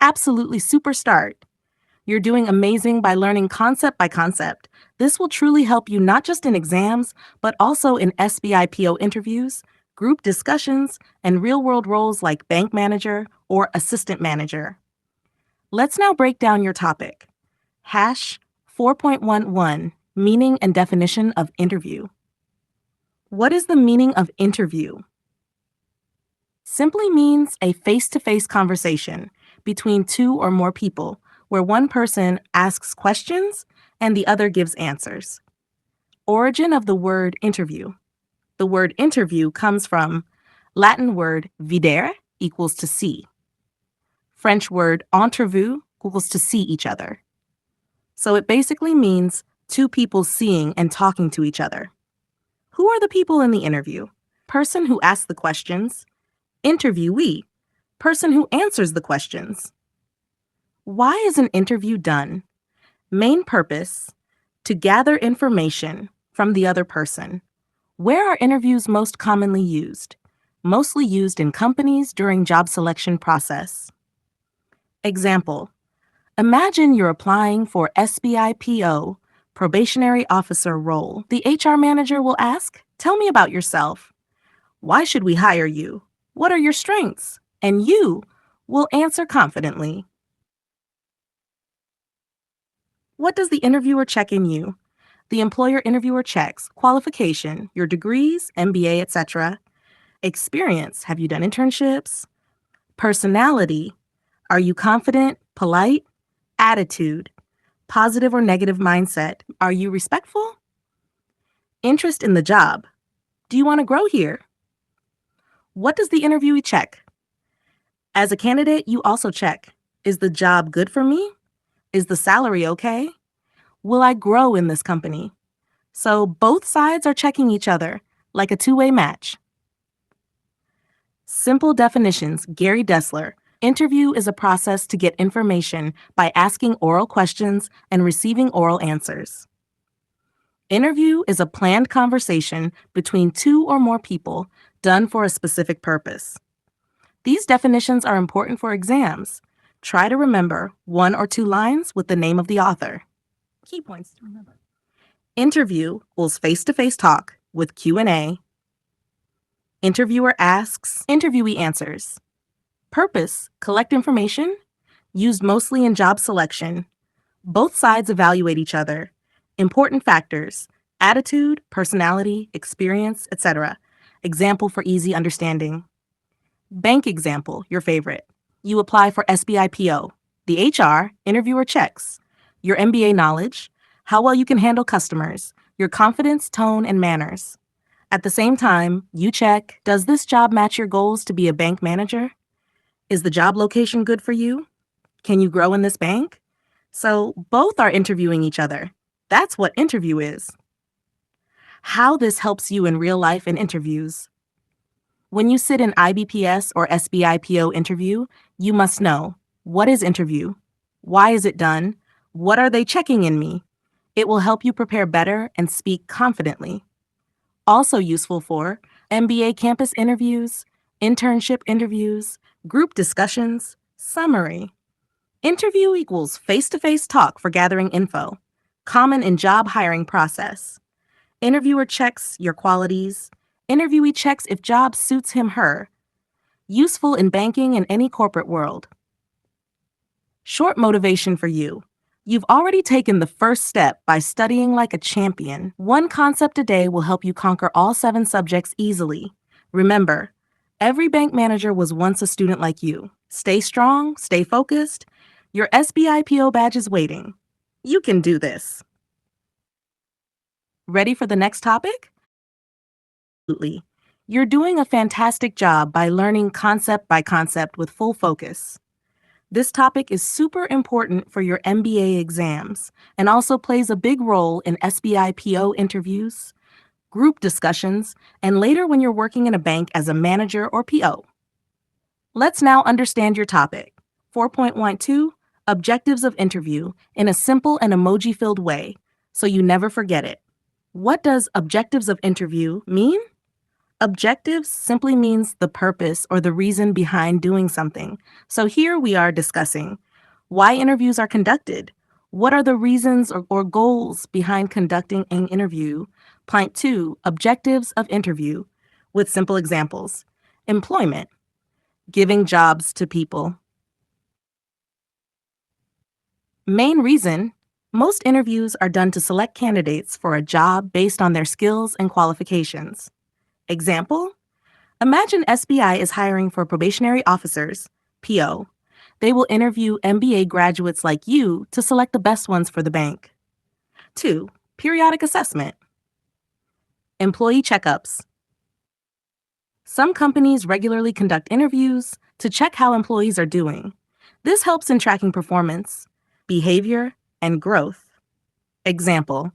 Absolutely super start. You're doing amazing by learning concept by concept. This will truly help you not just in exams, but also in SBIPO interviews, group discussions, and real world roles like bank manager or assistant manager. Let's now break down your topic. Hash 4.11 Meaning and definition of interview. What is the meaning of interview? Simply means a face to face conversation between two or more people where one person asks questions and the other gives answers. Origin of the word interview. The word interview comes from Latin word videre equals to see. French word entrevue equals to see each other. So it basically means two people seeing and talking to each other. Who are the people in the interview? Person who asks the questions. Interviewee, person who answers the questions. Why is an interview done? Main purpose, to gather information from the other person. Where are interviews most commonly used? Mostly used in companies during job selection process. Example, imagine you're applying for SBIPO, probationary officer role. The HR manager will ask, tell me about yourself. Why should we hire you? What are your strengths? And you will answer confidently. What does the interviewer check in you? The employer interviewer checks qualification, your degrees, MBA, etc. Experience, have you done internships? Personality, are you confident, polite? Attitude, positive or negative mindset, are you respectful? Interest in the job, do you want to grow here? What does the interviewee check? As a candidate, you also check, is the job good for me? Is the salary okay? Will I grow in this company? So both sides are checking each other, like a two-way match. Simple definitions, Gary Dessler. Interview is a process to get information by asking oral questions and receiving oral answers. Interview is a planned conversation between two or more people done for a specific purpose. These definitions are important for exams. Try to remember one or two lines with the name of the author. Key points to remember. Interview equals face-to-face talk with Q&A. Interviewer asks, interviewee answers. Purpose, collect information, used mostly in job selection. Both sides evaluate each other. Important factors, attitude, personality, experience, etc. Example for easy understanding. Bank example, your favorite. You apply for SBIPO. The HR interviewer checks your MBA knowledge, how well you can handle customers, your confidence, tone, and manners. At the same time, you check, does this job match your goals to be a bank manager? Is the job location good for you? Can you grow in this bank? So both are interviewing each other. That's what interview is. How this helps you in real life and interviews. When you sit in IBPS or SBIPO interview, you must know, what is interview? Why is it done? What are they checking in me? It will help you prepare better and speak confidently. Also useful for MBA campus interviews, internship interviews, group discussions, summary. Interview equals face-to-face talk for gathering info. Common in job hiring process. Interviewer checks your qualities. Interviewee checks if job suits him/her. Useful in banking and any corporate world. Short motivation for you. You've already taken the first step by studying like a champion. One concept a day will help you conquer all 7 subjects easily. Remember, every bank manager was once a student like you. Stay strong, stay focused. Your SBIPO badge is waiting. You can do this. Ready for the next topic? Absolutely. You're doing a fantastic job by learning concept by concept with full focus. This topic is super important for your MBA exams and also plays a big role in SBIPO interviews, group discussions, and later when you're working in a bank as a manager or PO. Let's now understand your topic. 4.12, Objectives of Interview, in a simple and emoji-filled way, so you never forget it. What does objectives of interview mean? Objectives simply means the purpose or the reason behind doing something. So here we are discussing why interviews are conducted. What are the reasons or goals behind conducting an interview? Point 2, objectives of interview with simple examples. Employment, giving jobs to people. Main reason, most interviews are done to select candidates for a job based on their skills and qualifications. Example, imagine SBI is hiring for probationary officers, PO. They will interview MBA graduates like you to select the best ones for the bank. 2. Periodic assessment. Employee checkups. Some companies regularly conduct interviews to check how employees are doing. This helps in tracking performance, behavior, and growth. Example,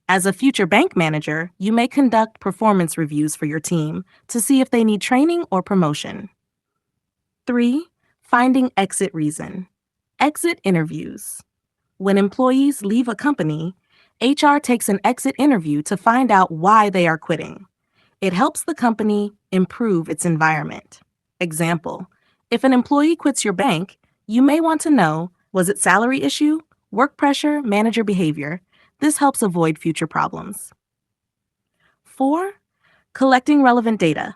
as a future bank manager, you may conduct performance reviews for your team to see if they need training or promotion. 3. Finding exit reason. Exit interviews. When employees leave a company, HR takes an exit interview to find out why they are quitting. It helps the company improve its environment. Example, if an employee quits your bank, you may want to know, was it salary issue, work pressure, manager behavior? This helps avoid future problems. 4. Collecting relevant data.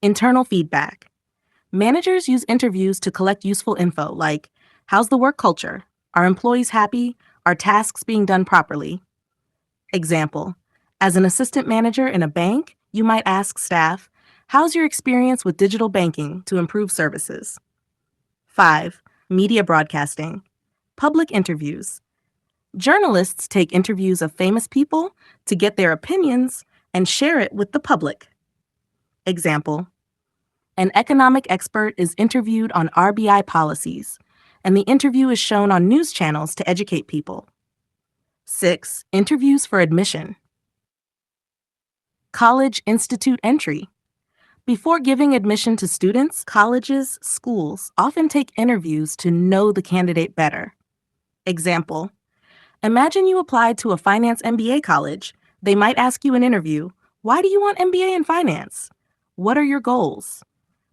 Internal feedback. Managers use interviews to collect useful info like, how's the work culture? Are employees happy? Are tasks being done properly? Example, as an assistant manager in a bank, you might ask staff, how's your experience with digital banking to improve services? 5. Media broadcasting. Public interviews. Journalists take interviews of famous people to get their opinions and share it with the public. Example, an economic expert is interviewed on RBI policies, and the interview is shown on news channels to educate people. 6. Interviews for admission. College institute entry. Before giving admission to students, colleges, schools often take interviews to know the candidate better. Example, imagine you applied to a finance MBA college. They might ask you in an interview, why do you want MBA in finance? What are your goals?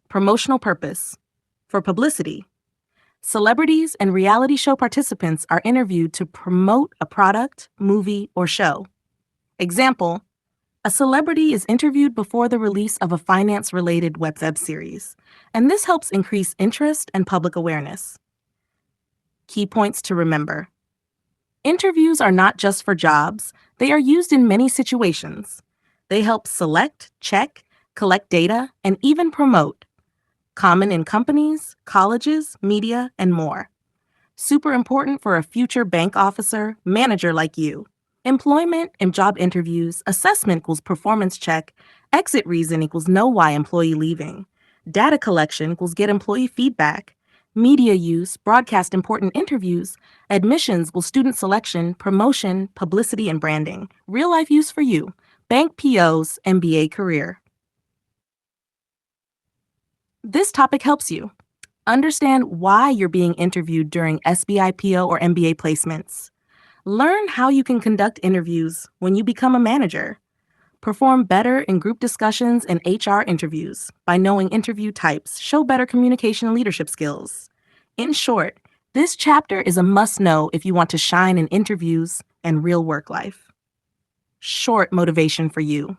Promotional purpose. For publicity. Celebrities and reality show participants are interviewed to promote a product, movie, or show. Example, a celebrity is interviewed before the release of a finance-related web series, and this helps increase interest and public awareness. Key points to remember. Interviews are not just for jobs, they are used in many situations. They help select, check, collect data, and even promote. Common in companies, colleges, media, and more. Super important for a future bank officer, manager like you. Employment and job interviews, assessment equals performance check, exit reason equals know why employee leaving. Data collection equals get employee feedback. Media use, broadcast important interviews. Admissions equals student selection, promotion, publicity, and branding. Real life use for you. Bank PO's MBA career. This topic helps you understand why you're being interviewed during SBI PO or MBA placements. Learn how you can conduct interviews when you become a manager. Perform better in group discussions and HR interviews by knowing interview types. Show better communication and leadership skills. In short, this chapter is a must-know if you want to shine in interviews and real work life. Short motivation for you.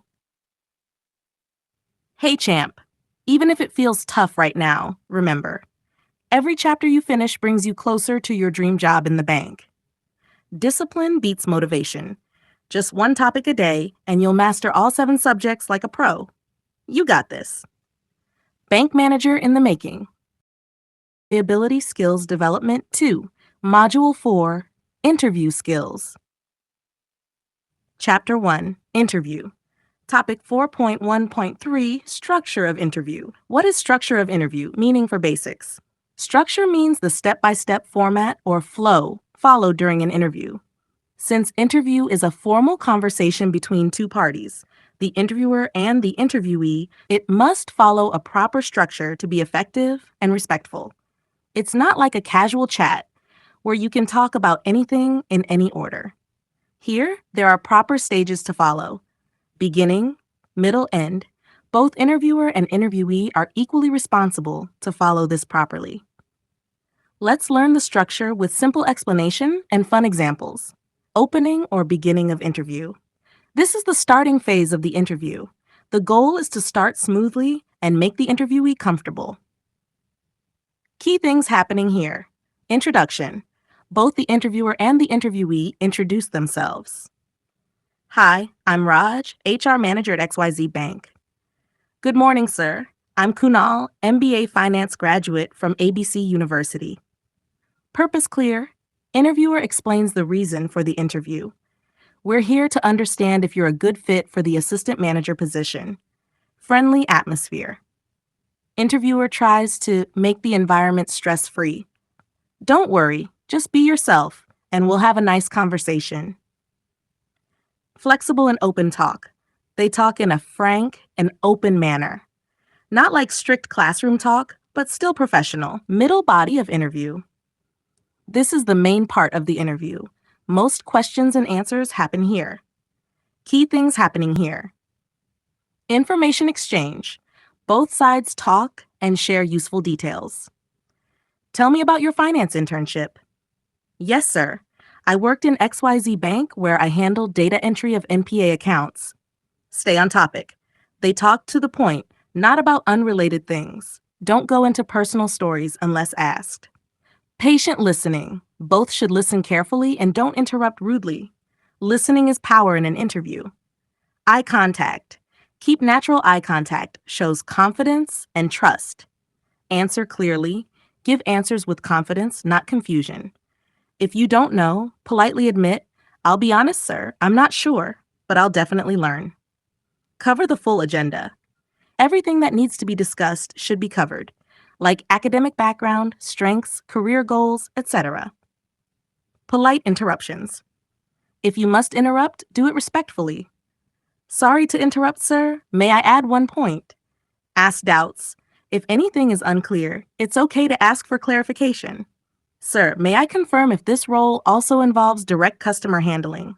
Hey champ, even if it feels tough right now, remember, every chapter you finish brings you closer to your dream job in the bank. Discipline beats motivation. Just one topic a day, and you'll master all 7 subjects like a pro. You got this. Bank Manager in the Making. Ability Skills Development 2, Module 4, Interview Skills. Chapter 1, Interview. Topic 4.1.3, Structure of Interview. What is structure of interview? Meaning for basics. Structure means the step-by-step format or flow followed during an interview. Since interview is a formal conversation between 2 parties, the interviewer and the interviewee, it must follow a proper structure to be effective and respectful. It's not like a casual chat where you can talk about anything in any order. Here, there are proper stages to follow: beginning, middle, end, Both interviewer and interviewee are equally responsible to follow this properly. Let's learn the structure with simple explanation and fun examples. Opening or beginning of interview. This is the starting phase of the interview. The goal is to start smoothly and make the interviewee comfortable. Key things happening here. Introduction. Both the interviewer and the interviewee introduce themselves. Hi, I'm Raj, HR manager at XYZ Bank. Good morning, sir. I'm Kunal, MBA finance graduate from ABC University. Purpose clear. Interviewer explains the reason for the interview. We're here to understand if you're a good fit for the assistant manager position. Friendly atmosphere. Interviewer tries to make the environment stress-free. Don't worry, just be yourself, and we'll have a nice conversation. Flexible and open talk. They talk in a frank and open manner. Not like strict classroom talk, but still professional. Middle body of interview. This is the main part of the interview. Most questions and answers happen here. Key things happening here. Information exchange. Both sides talk and share useful details. Tell me about your finance internship. Yes, sir. I worked in XYZ Bank where I handled data entry of NPA accounts. Stay on topic. They talk to the point, not about unrelated things. Don't go into personal stories unless asked. Patient listening. Both should listen carefully and don't interrupt rudely. Listening is power in an interview. Eye contact. Keep natural eye contact. Shows confidence and trust. Answer clearly. Give answers with confidence, not confusion. If you don't know, politely admit, I'll be honest, sir, I'm not sure, but I'll definitely learn. Cover the full agenda. Everything that needs to be discussed should be covered, like academic background, strengths, career goals, etc. Polite interruptions. If you must interrupt, do it respectfully. Sorry to interrupt, sir. May I add one point? Ask doubts. If anything is unclear, it's okay to ask for clarification. Sir, may I confirm if this role also involves direct customer handling?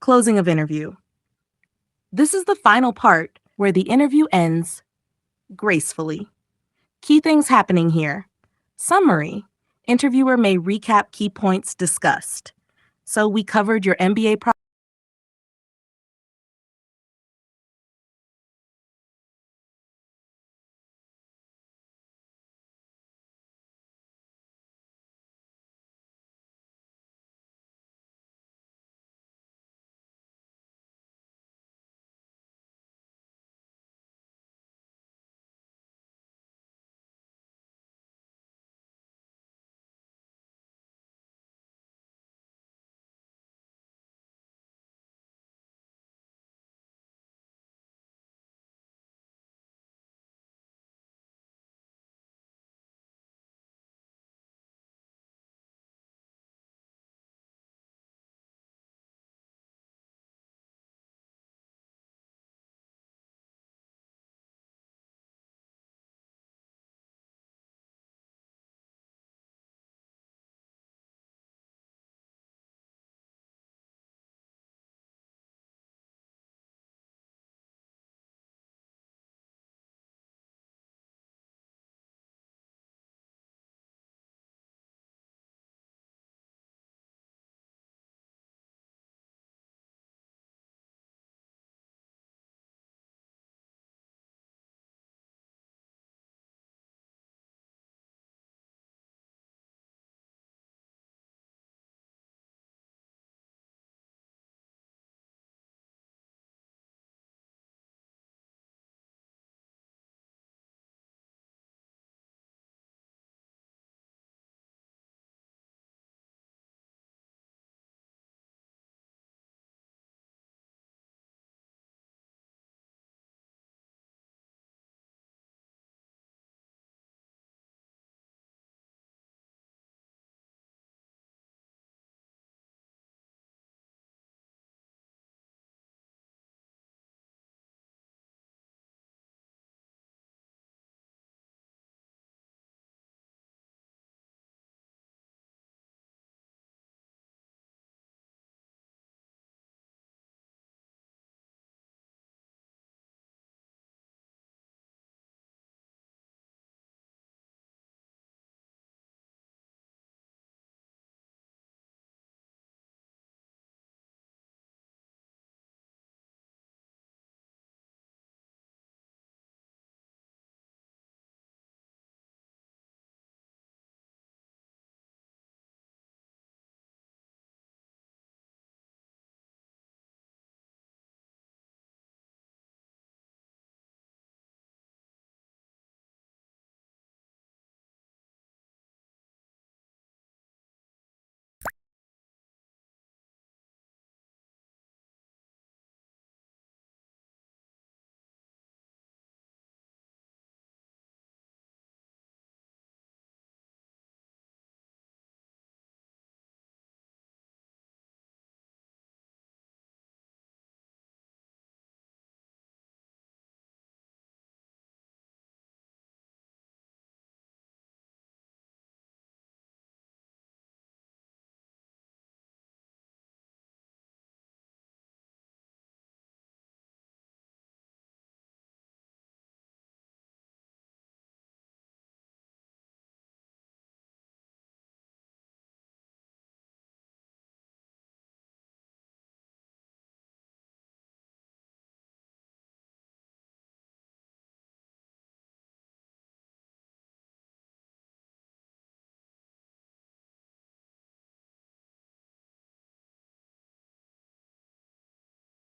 Closing of interview. This is the final part where the interview ends gracefully. Key things happening here. Summary. Interviewer may recap key points discussed. So we covered your MBA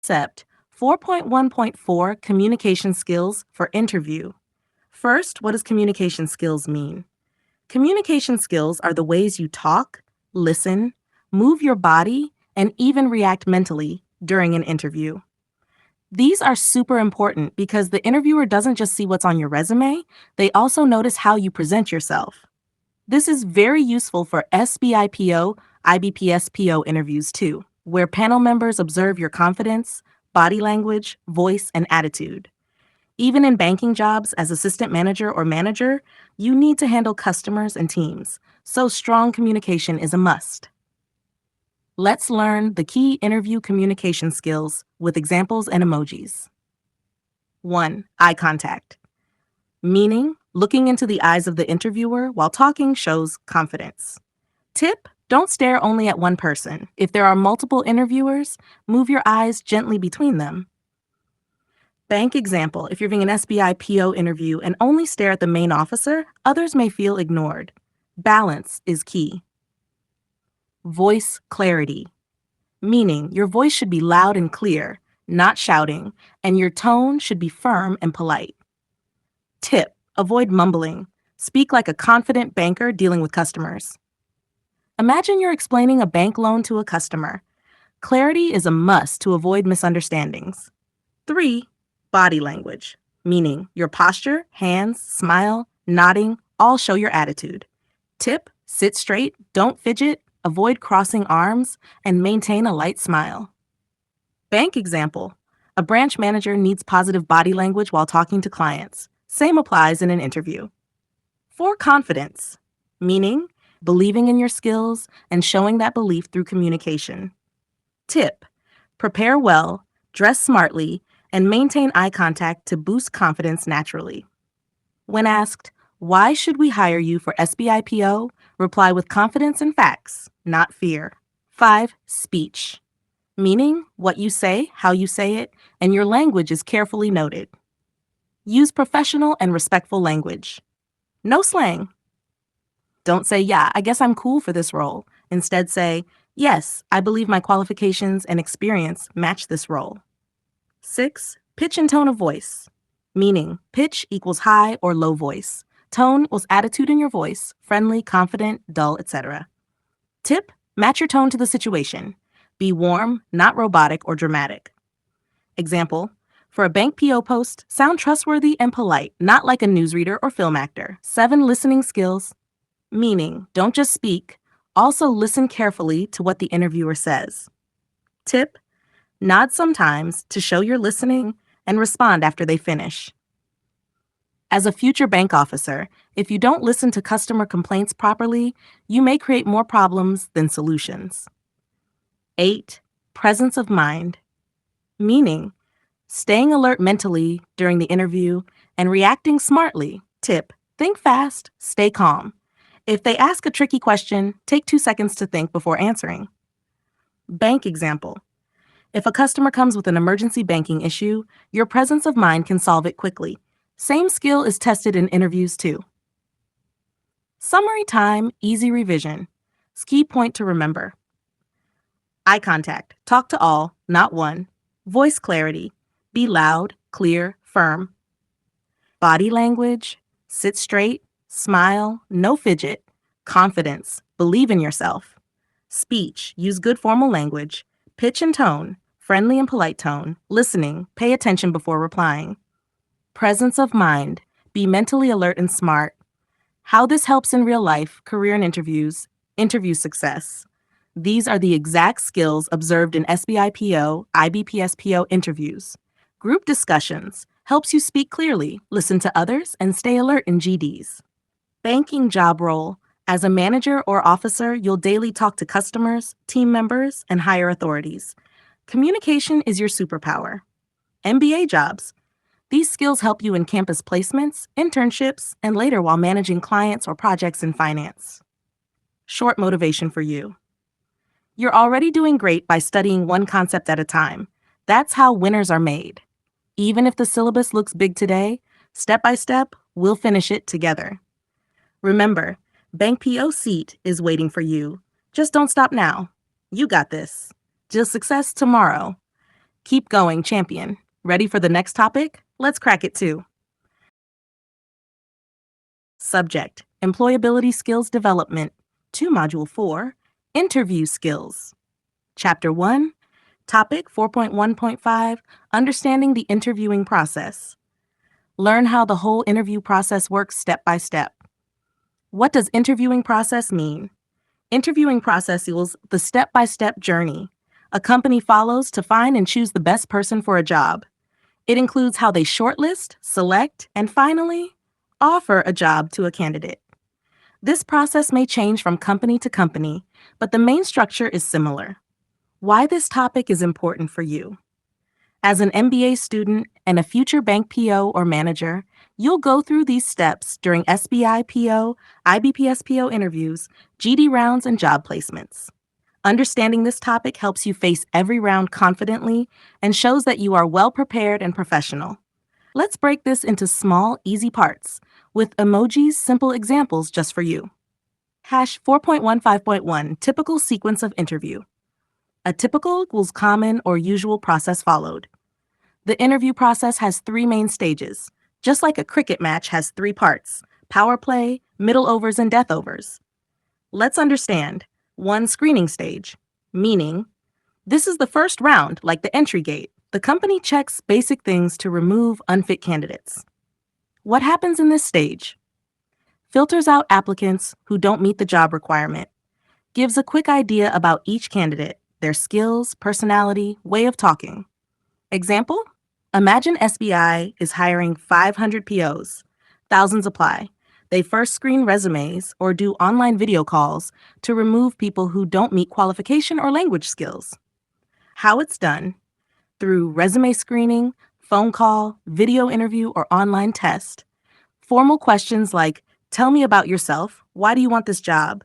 Concept 4.1.4 Communication Skills for Interview. First, what does communication skills mean? Communication skills are the ways you talk, listen, move your body, and even react mentally during an interview. These are super important because the interviewer doesn't just see what's on your resume, they also notice how you present yourself. This is very useful for SBIPO, IBPSPO interviews too, where panel members observe your confidence, body language, voice, and attitude. Even in banking jobs as assistant manager or manager, you need to handle customers and teams, so strong communication is a must. Let's learn the key interview communication skills with examples and emojis. 1. Eye contact. Meaning, looking into the eyes of the interviewer while talking shows confidence. Tip, don't stare only at one person. If there are multiple interviewers, move your eyes gently between them. Bank example, if you're doing an SBI PO interview and only stare at the main officer, others may feel ignored. Balance is key. Voice clarity. Meaning, your voice should be loud and clear, not shouting, and your tone should be firm and polite. Tip, avoid mumbling. Speak like a confident banker dealing with customers. Imagine you're explaining a bank loan to a customer. Clarity is a must to avoid misunderstandings. 3. Body language. Meaning, your posture, hands, smile, nodding, all show your attitude. Tip, sit straight, don't fidget, avoid crossing arms, and maintain a light smile. Bank example. A branch manager needs positive body language while talking to clients. Same applies in an interview. 4. Confidence. Meaning, believing in your skills and showing that belief through communication. Tip, prepare well, dress smartly, and maintain eye contact to boost confidence naturally. When asked, why should we hire you for SBIPO? Reply with confidence and facts, not fear. 5. Speech. Meaning, what you say, how you say it, and your language is carefully noted. Use professional and respectful language. No slang. Don't say, yeah, I guess I'm cool for this role. Instead say, yes, I believe my qualifications and experience match this role. 6. Pitch and tone of voice. Meaning, pitch equals high or low voice. Tone equals attitude in your voice, friendly, confident, dull, etc. Tip, match your tone to the situation. Be warm, not robotic or dramatic. Example, for a bank PO post, sound trustworthy and polite, not like a newsreader or film actor. 7. Listening skills. Meaning, don't just speak, also listen carefully to what the interviewer says. Tip, nod sometimes to show you're listening and respond after they finish. As a future bank officer, if you don't listen to customer complaints properly, you may create more problems than solutions. 8. Presence of mind. Meaning, staying alert mentally during the interview and reacting smartly. Tip, think fast, stay calm. If they ask a tricky question, take 2 seconds to think before answering. Bank example. If a customer comes with an emergency banking issue, your presence of mind can solve it quickly. Same skill is tested in interviews too. Summary time, easy revision. Key point to remember. Eye contact, talk to all, not one. Voice clarity, be loud, clear, firm. Body language, sit straight, smile, no fidget. Confidence, believe in yourself. Speech, use good formal language. Pitch and tone, friendly and polite tone. Listening, pay attention before replying. Presence of mind, be mentally alert and smart. How this helps in real life, career and interviews, interview success. These are the exact skills observed in SBIPO, IBPSPO interviews. Group discussions helps you speak clearly, listen to others, and stay alert in GDs. Banking job role. As a manager or officer, you'll daily talk to customers, team members, and higher authorities. Communication is your superpower. MBA jobs. These skills help you in campus placements, internships, and later while managing clients or projects in finance. Short motivation for you. You're already doing great by studying one concept at a time. That's how winners are made. Even if the syllabus looks big today, step by step, we'll finish it together. Remember, Bank PO seat is waiting for you. Just don't stop now. You got this. Just success tomorrow. Keep going, champion. Ready for the next topic? Let's crack it too. Subject: Employability Skills Development. To Module 4, Interview Skills. Chapter 1, Topic 4.1.5, Understanding the Interviewing Process. Learn how the whole interview process works step by step. What does interviewing process mean? Interviewing process equals the step-by-step journey a company follows to find and choose the best person for a job. It includes how they shortlist, select, and finally, offer a job to a candidate. This process may change from company to company, but the main structure is similar. Why this topic is important for you. As an MBA student and a future bank PO or manager, you'll go through these steps during SBI PO, IBPS PO interviews, GD rounds, and job placements. Understanding this topic helps you face every round confidently and shows that you are well prepared and professional. Let's break this into small, easy parts with emojis, simple examples just for you. Hash 4.15.1 Typical Sequence of Interview. A typical equals common or usual process followed. The interview process has 3 main stages, just like a cricket match has 3 parts: power play, middle overs, and death overs. Let's understand. 1. Screening stage, meaning this is the first round, like the entry gate. The company checks basic things to remove unfit candidates. What happens in this stage? Filters out applicants who don't meet the job requirement. Gives a quick idea about each candidate, their skills, personality, way of talking. Example? Imagine SBI is hiring 500 POs. Thousands apply. They first screen resumes or do online video calls to remove people who don't meet qualification or language skills. How it's done? Through resume screening, phone call, video interview, or online test. Formal questions like, tell me about yourself, why do you want this job?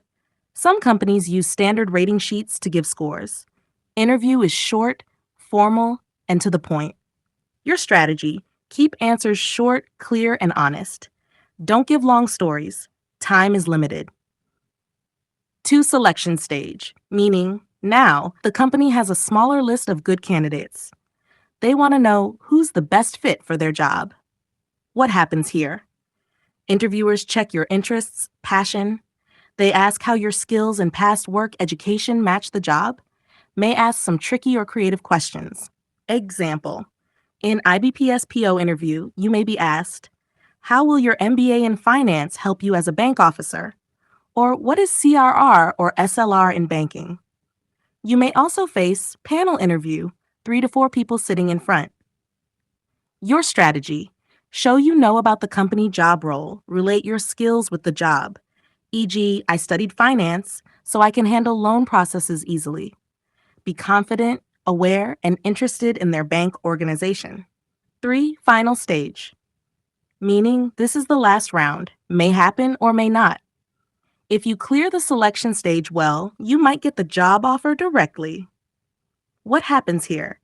Some companies use standard rating sheets to give scores. Interview is short, formal, and to the point. Your strategy: keep answers short, clear, and honest. Don't give long stories. Time is limited. 2. Selection stage, meaning now the company has a smaller list of good candidates. They want to know who's the best fit for their job. What happens here? Interviewers check your interests, passion. They ask how your skills and past work education match the job. May ask some tricky or creative questions. Example: in IBPS PO interview, you may be asked, how will your MBA in finance help you as a bank officer? Or what is CRR or SLR in banking? You may also face panel interview, 3 to 4 people sitting in front. Your strategy: show you know about the company job role, relate your skills with the job. E.g., I studied finance, so I can handle loan processes easily. Be confident, aware, and interested in their bank organization. 3. Final stage, meaning this is the last round, may happen or may not. If you clear the selection stage well, you might get the job offer directly. What happens here?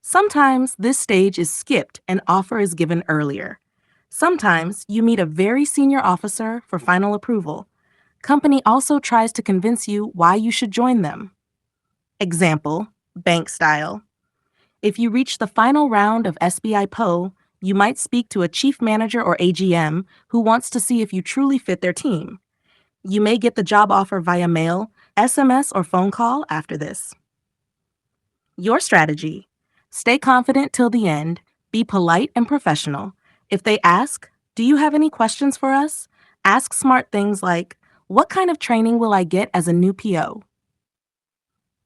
Sometimes this stage is skipped and offer is given earlier. Sometimes you meet a very senior officer for final approval. Company also tries to convince you why you should join them. Example, bank style. If you reach the final round of SBI PO, you might speak to a chief manager or AGM who wants to see if you truly fit their team. You may get the job offer via mail, SMS, or phone call after this. Your strategy: stay confident till the end, be polite and professional. If they ask, do you have any questions for us? Ask smart things like, what kind of training will I get as a new PO?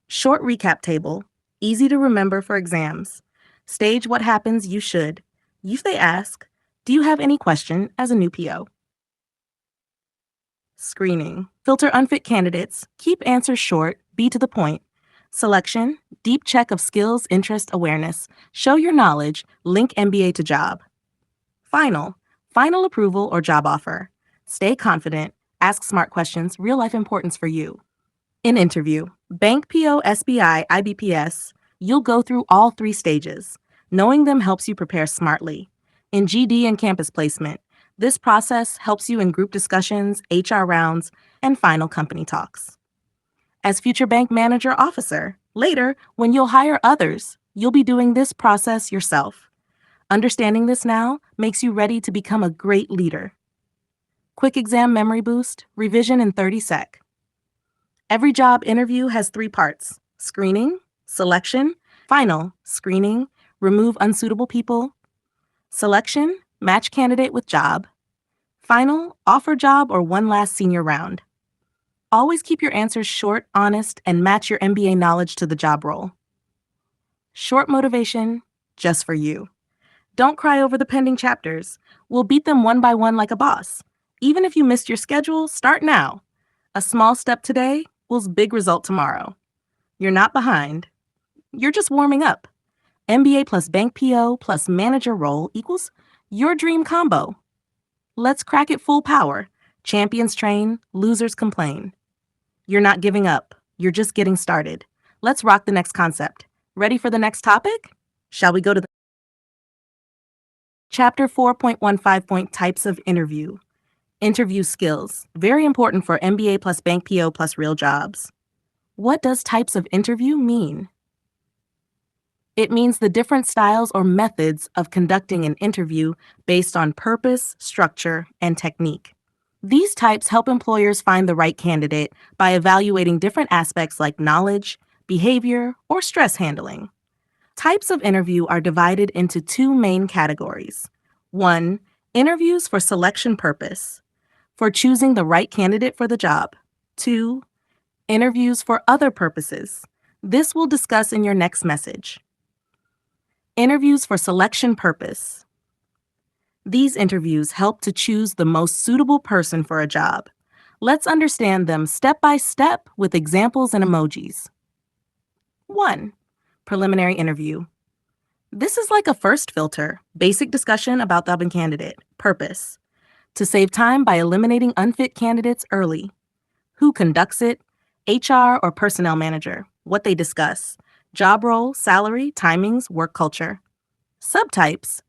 Short recap table, easy to remember for exams. Stage what happens you should. If they ask, do you have any question as a new PO? Screening, filter unfit candidates, keep answers short, be to the point. Selection, deep check of skills, interest, awareness. Show your knowledge, link MBA to job. Final approval or job offer. Stay confident, ask smart questions, real life importance for you. In interview, bank PO, SBI, IBPS, you'll go through all 3 stages. Knowing them helps you prepare smartly. In GD and campus placement, this process helps you in group discussions, HR rounds, and final company talks. As future bank manager officer, later, when you'll hire others, You'll be doing this process yourself. Understanding this now makes you ready to become a great leader. Quick exam memory boost, revision in 30 sec. Every job interview has 3 parts: screening, selection, final, screening, remove unsuitable people, selection, match candidate with job, final, offer job or one last senior round. Always keep your answers short, honest, and match your MBA knowledge to the job role. Short motivation, just for you. Don't cry over the pending chapters. We'll beat them one by one like a boss. Even if you missed your schedule, start now. A small step today equals big result tomorrow. You're not behind. You're just warming up. MBA plus bank PO plus manager role equals your dream combo. Let's crack it full power. Champions train, losers complain. You're not giving up. You're just getting started. Let's rock the next concept. Ready for the next topic? Shall we go to the Chapter 4.15 Types of Interview. Interview skills. Very important for MBA plus bank PO plus real jobs. What does types of interview mean? It means the different styles or methods of conducting an interview based on purpose, structure, and technique. These types help employers find the right candidate by evaluating different aspects like knowledge, behavior, or stress handling. Types of interview are divided into 2 main categories. 1. Interviews for selection purpose, for choosing the right candidate for the job. 2. Interviews for other purposes. This we'll discuss in your next message. Interviews for selection purpose. These interviews help to choose the most suitable person for a job. Let's understand them step by step with examples and emojis. 1. Preliminary interview. This is like a first filter, basic discussion about the job candidate. Purpose. To save time by eliminating unfit candidates early. Who conducts it? HR or personnel manager. What they discuss. Job role, salary, timings, work culture. Subtypes.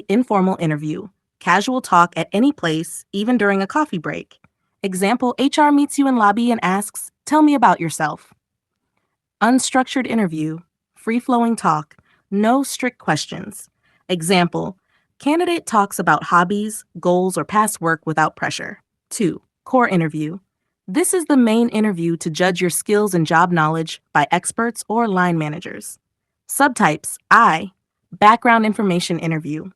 Informal interview. Casual talk at any place, even during a coffee break. Example, HR meets you in lobby and asks, "Tell me about yourself." Unstructured interview. Free-flowing talk. No strict questions. Example, candidate talks about hobbies, goals, or past work without pressure. 2. Core interview. This is the main interview to judge your skills and job knowledge by experts or line managers. Subtypes. Background information interview.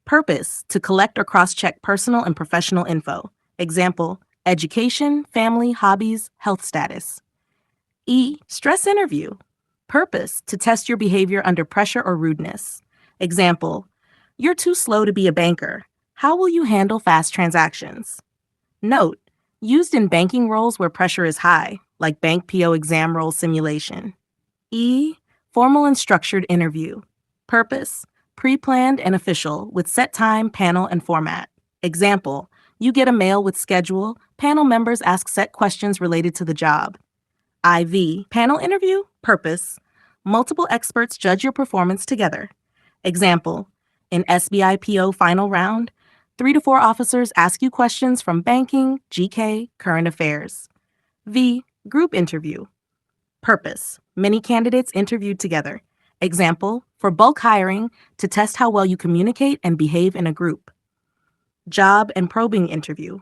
Purpose, to collect or cross-check personal and professional info. Example, education, family, hobbies, health status. Stress interview. Purpose, to test your behavior under pressure or rudeness. Example, you're too slow to be a banker. How will you handle fast transactions? Note, used in banking roles where pressure is high, like bank PO exam role simulation. Formal and structured interview. Purpose, pre-planned and official with set time, panel, and format. Example, you get a mail with schedule, panel members ask set questions related to the job. Panel interview. Purpose, multiple experts judge your performance together. Example, in SBI PO final round, 3 to 4 officers ask you questions from banking, GK, current affairs. Group interview. Purpose, many candidates interviewed together. Example, for bulk hiring, to test how well you communicate and behave in a group. Job and probing interview.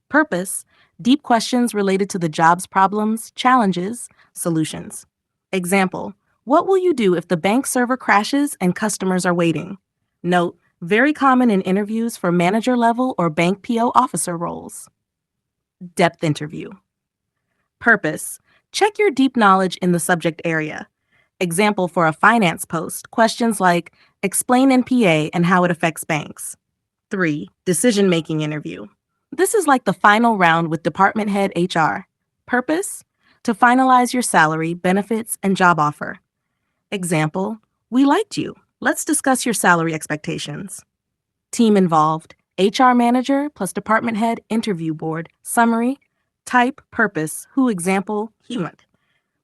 Purpose, deep questions related to the job's problems, challenges, solutions. Example, what will you do if the bank server crashes and customers are waiting? Note, very common in interviews for manager level or bank PO officer roles. Depth interview. Purpose, check your deep knowledge in the subject area. Example, for a finance post, questions like, explain NPA and how it affects banks. 3. Decision-making interview. This is like the final round with department head HR. Purpose, to finalize your salary, benefits, and job offer. Example, we liked you. Let's discuss your salary expectations. Team involved, HR manager plus department head, interview board, summary, type, purpose, who, example, human.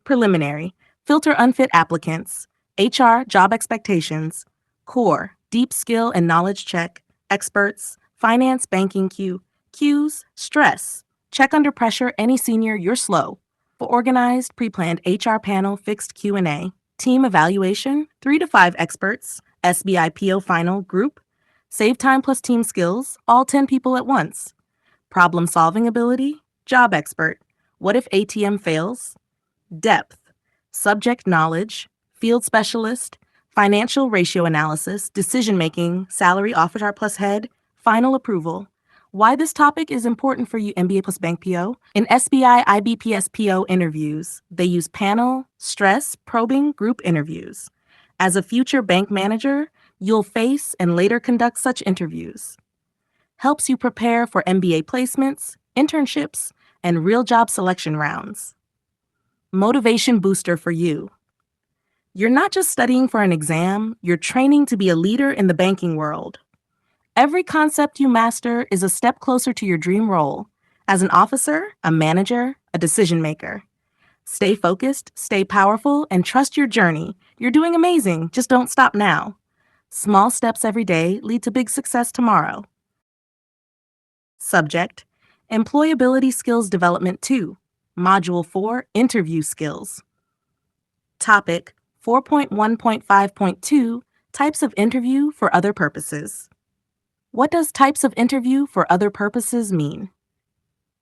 Preliminary, filter unfit applicants, HR, job expectations, core, deep skill and knowledge check, experts, finance, banking, cues, stress, check under pressure, any senior, you're slow. For organized, pre-planned HR panel, fixed Q&A. Team evaluation, 3 to 5 experts, SBI PO final, group. Save time plus team skills, all 10 people at once. Problem solving ability, job expert. What if ATM fails? Depth, subject knowledge, field specialist, financial ratio analysis, decision making, salary offer chart plus head, final approval. Why this topic is important for you MBA plus Bank PO? In SBI IBPS PO interviews, they use panel, stress, probing group interviews. As a future bank manager, you'll face and later conduct such interviews. Helps you prepare for MBA placements, internships, and real job selection rounds. Motivation booster for you. You're not just studying for an exam, you're training to be a leader in the banking world. Every concept you master is a step closer to your dream role as an officer, a manager, a decision maker. Stay focused, stay powerful, and trust your journey. You're doing amazing, just don't stop now. Small steps every day lead to big success tomorrow. Subject: Employability Skills Development 2, Module 4, Interview Skills. Topic: 4.1.5.2, Types of Interview for Other Purposes. What does types of interview for other purposes mean?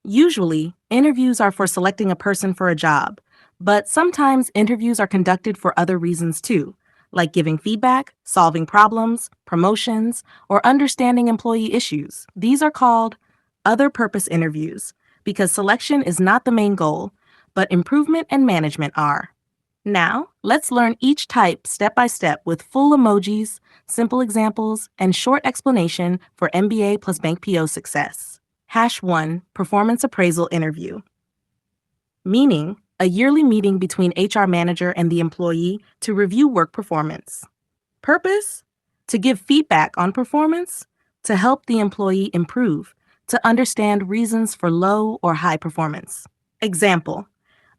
Usually, interviews are for selecting a person for a job, but sometimes interviews are conducted for other reasons too, like giving feedback, solving problems, promotions, or understanding employee issues. These are called other purpose interviews because selection is not the main goal, but improvement and management are. Now, let's learn each type step by step with full emojis, simple examples, and short explanation for MBA plus Bank PO success. #1, Performance Appraisal Interview. Meaning, a yearly meeting between HR manager and the employee to review work performance. Purpose? To give feedback on performance, to help the employee improve, to understand reasons for low or high performance. Example: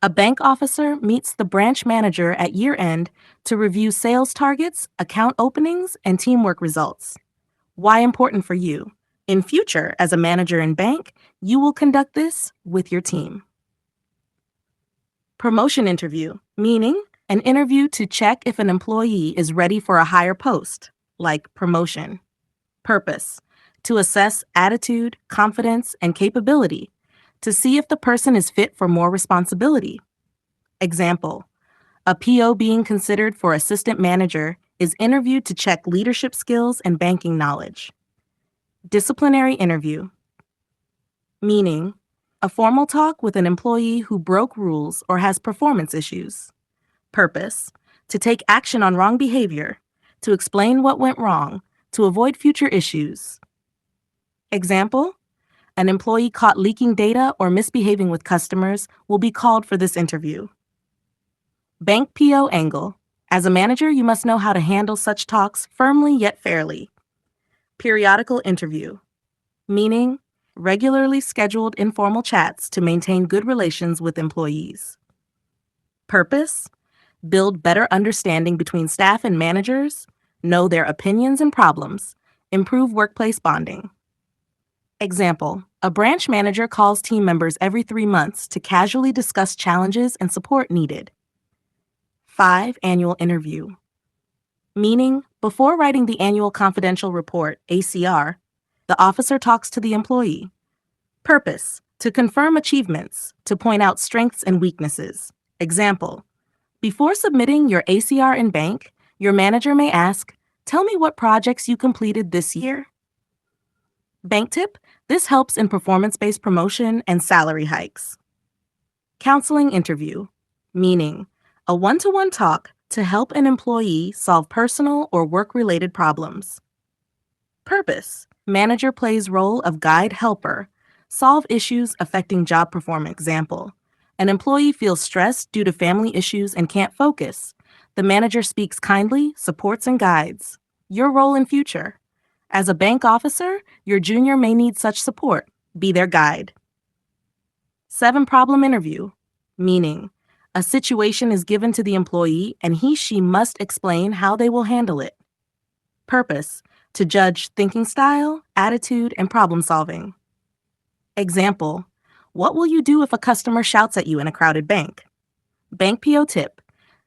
a bank officer meets the branch manager at year-end to review sales targets, account openings, and teamwork results. Why important for you? In future, as a manager in bank, you will conduct this with your team. Promotion interview, meaning an interview to check if an employee is ready for a higher post, like promotion. Purpose: to assess attitude, confidence, and capability, to see if the person is fit for more responsibility. Example: a PO being considered for assistant manager is interviewed to check leadership skills and banking knowledge. Disciplinary interview, meaning a formal talk with an employee who broke rules or has performance issues. Purpose: to take action on wrong behavior, to explain what went wrong, to avoid future issues. Example: an employee caught leaking data or misbehaving with customers will be called for this interview. Bank PO angle. As a manager, you must know how to handle such talks firmly yet fairly. Periodical interview, meaning regularly scheduled informal chats to maintain good relations with employees. Purpose: build better understanding between staff and managers, know their opinions and problems, improve workplace bonding. Example: a branch manager calls team members every 3 months to casually discuss challenges and support needed. 5. Annual interview, meaning before writing the annual confidential report, ACR, the officer talks to the employee. Purpose: to confirm achievements, to point out strengths and weaknesses. Example: before submitting your ACR in bank, your manager may ask, "Tell me what projects you completed this year." Bank tip: this helps in performance-based promotion and salary hikes. Counseling interview, meaning a one-to-one talk to help an employee solve personal or work-related problems. Purpose: manager plays role of guide helper, solve issues affecting job performance. Example: an employee feels stressed due to family issues and can't focus. The manager speaks kindly, supports, and guides. Your role in future: as a bank officer, your junior may need such support. Be their guide. 7. Problem interview, meaning a situation is given to the employee and he/she must explain how they will handle it. Purpose: to judge thinking style, attitude, and problem solving. Example: what will you do if a customer shouts at you in a crowded bank? Bank PO tip: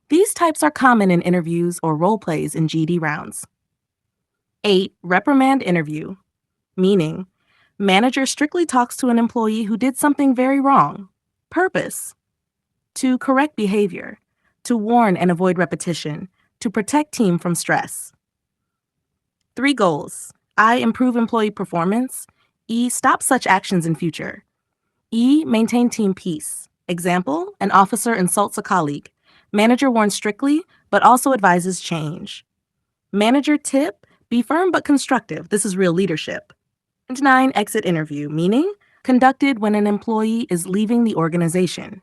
These types are common in interviews or role plays in GD rounds. 8. Reprimand interview, meaning manager strictly talks to an employee who did something very wrong. Purpose: to correct behavior, to warn and avoid repetition, to protect team from stress. 3 goals. I. Improve employee performance. E. Stop such actions in future. E. Maintain team peace. Example: an officer insults a colleague. Manager warns strictly, but also advises change. Manager tip: be firm but constructive. This is real leadership. And 9. Exit interview, meaning conducted when an employee is leaving the organization.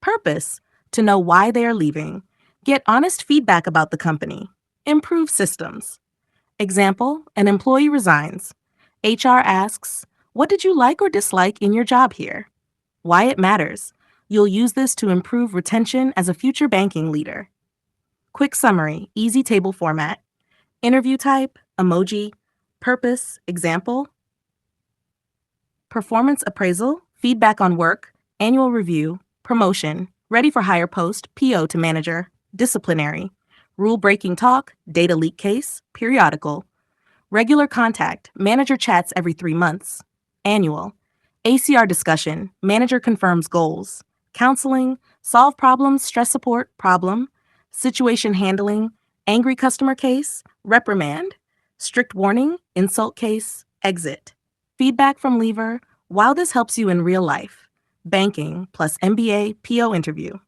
Purpose: to know why they are leaving. Get honest feedback about the company. Improve systems. Example: an employee resigns. HR asks, what did you like or dislike in your job here? Why it matters. You'll use this to improve retention as a future banking leader. Quick summary, easy table format. Interview type, emoji. Purpose, example. Performance appraisal, feedback on work, annual review, promotion, ready for higher post, PO to manager, disciplinary, rule-breaking talk, data leak case, periodical, regular contact, manager chats every 3 months, annual, ACR discussion, manager confirms goals, counseling, solve problems, stress support, problem, situation handling, angry customer case, reprimand, strict warning, insult case, exit. Feedback from leaver, while this helps you in real life, banking plus MBA PO interview.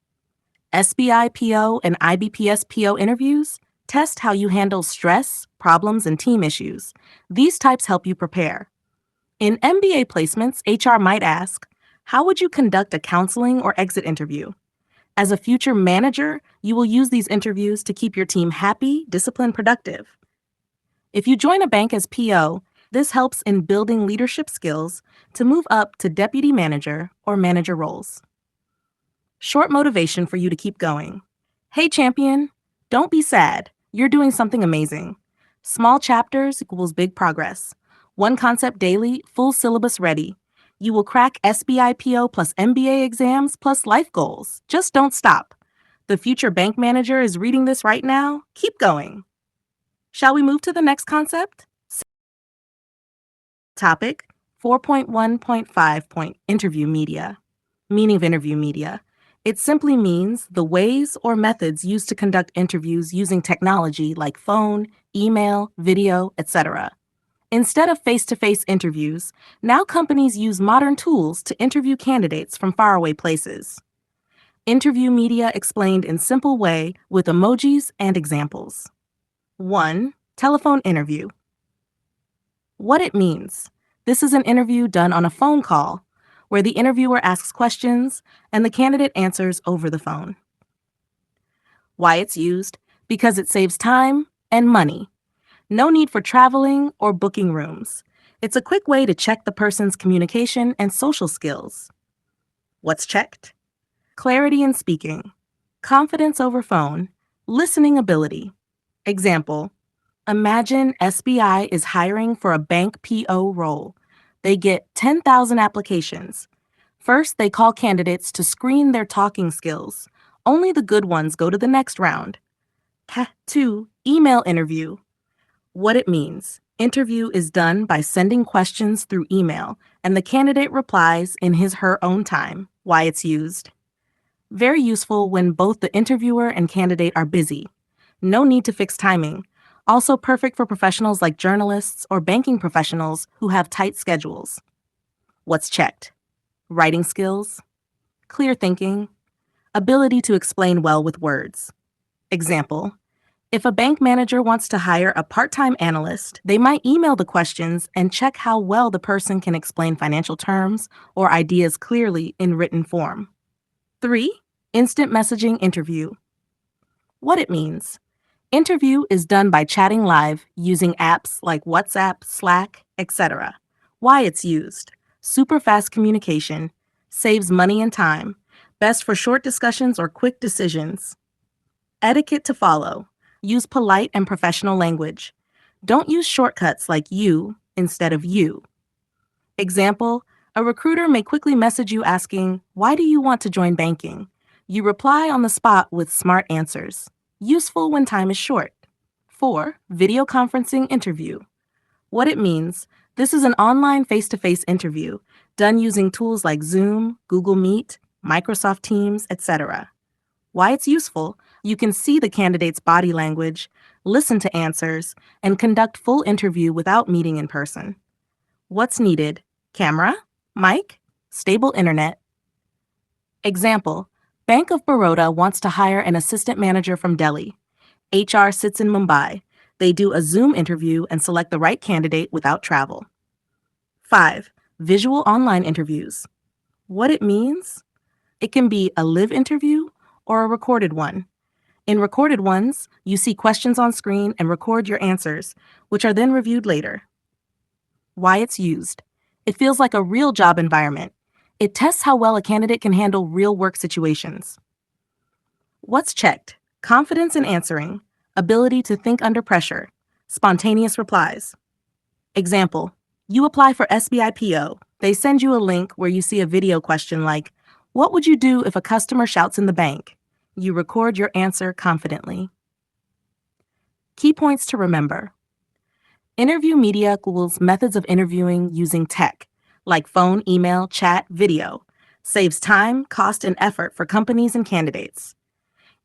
SBI PO and IBPS PO interviews test how you handle stress, problems, and team issues. These types help you prepare. In MBA placements, HR might ask, how would you conduct a counseling or exit interview? As a future manager, you will use these interviews to keep your team happy, disciplined, productive. If you join a bank as PO, this helps in building leadership skills to move up to deputy manager or manager roles. Short motivation for you to keep going. Hey champion, don't be sad. You're doing something amazing. Small chapters equals big progress. One concept daily, full syllabus ready. You will crack SBIPO plus MBA exams plus life goals. Just don't stop. The future bank manager is reading this right now. Keep going. Shall we move to the next concept? Topic 4.1.5. Interview media. Meaning of interview media. It simply means the ways or methods used to conduct interviews using technology like phone, email, video, etc. Instead of face-to-face interviews, now companies use modern tools to interview candidates from faraway places. Interview media explained in simple way with emojis and examples. 1. Telephone interview. What it means. This is an interview done on a phone call where the interviewer asks questions and the candidate answers over the phone. Why it's used? Because it saves time and money. No need for traveling or booking rooms. It's a quick way to check the person's communication and social skills. What's checked? Clarity in speaking, confidence over phone, listening ability. Example: imagine SBI is hiring for a bank PO role. They get 10,000 applications. First, they call candidates to screen their talking skills. Only the good ones go to the next round. 2. Email interview. What it means. Interview is done by sending questions through email, and the candidate replies in his/her own time. Why it's used. Very useful when both the interviewer and candidate are busy. No need to fix timing. Also perfect for professionals like journalists or banking professionals who have tight schedules. What's checked? Writing skills, clear thinking, ability to explain well with words. Example: if a bank manager wants to hire a part-time analyst, they might email the questions and check how well the person can explain financial terms or ideas clearly in written form. 3. Instant messaging interview. What it means. Interview is done by chatting live using apps like WhatsApp, Slack, etc. Why it's used. Super fast communication, saves money and time, best for short discussions or quick decisions. Etiquette to follow. Use polite and professional language. Don't use shortcuts like you instead of you. Example: a recruiter may quickly message you asking, why do you want to join banking? You reply on the spot with smart answers, useful when time is short. 4. Video conferencing interview. What it means: this is an online face-to-face interview done using tools like Zoom, Google Meet, Microsoft Teams, etc. Why it's useful: you can see the candidate's body language, listen to answers, and conduct full interview without meeting in person. What's needed: camera, mic, stable internet. Example: Bank of Baroda wants to hire an assistant manager from Delhi. HR sits in Mumbai. They do a Zoom interview and select the right candidate without travel. 5. Visual online interviews. What it means: it can be a live interview or a recorded one. In recorded ones, you see questions on screen and record your answers, which are then reviewed later. Why it's used: it feels like a real job environment. It tests how well a candidate can handle real work situations. What's checked: confidence in answering, ability to think under pressure, spontaneous replies. Example: you apply for SBI PO. They send you a link where you see a video question like, "What would you do if a customer shouts in the bank?" You record your answer confidently. Key points to remember: interview media equals methods of interviewing using tech, like phone, email, chat, video. Saves time, cost, and effort for companies and candidates.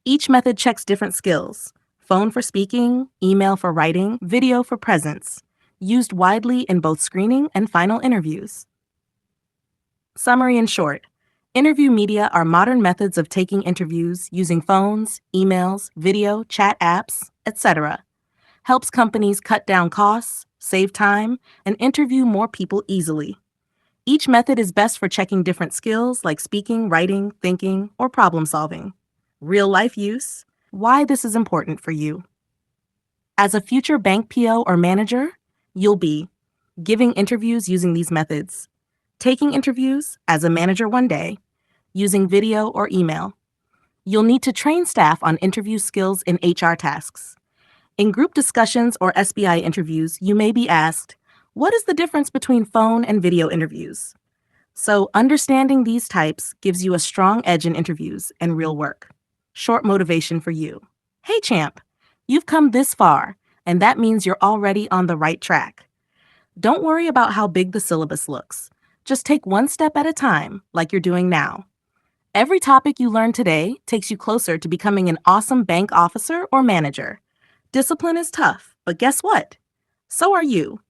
Each method checks different skills: phone for speaking, email for writing, video for presence. Used widely in both screening and final interviews. Summary in short: interview media are modern methods of taking interviews using phones, emails, video, chat apps, etc. Helps companies cut down costs, save time, and interview more people easily. Each method is best for checking different skills like speaking, writing, thinking, or problem solving. Real life use: why this is important for you. As a future bank PO or manager, you'll be giving interviews using these methods, taking interviews as a manager one day, using video or email. You'll need to train staff on interview skills in HR tasks. In group discussions or SBI interviews, you may be asked, what is the difference between phone and video interviews? So understanding these types gives you a strong edge in interviews and real work. Short motivation for you. Hey champ, you've come this far, and that means you're already on the right track. Don't worry about how big the syllabus looks. Just take one step at a time, like you're doing now. Every topic you learn today takes you closer to becoming an awesome bank officer or manager. Discipline is tough, but guess what? So are you.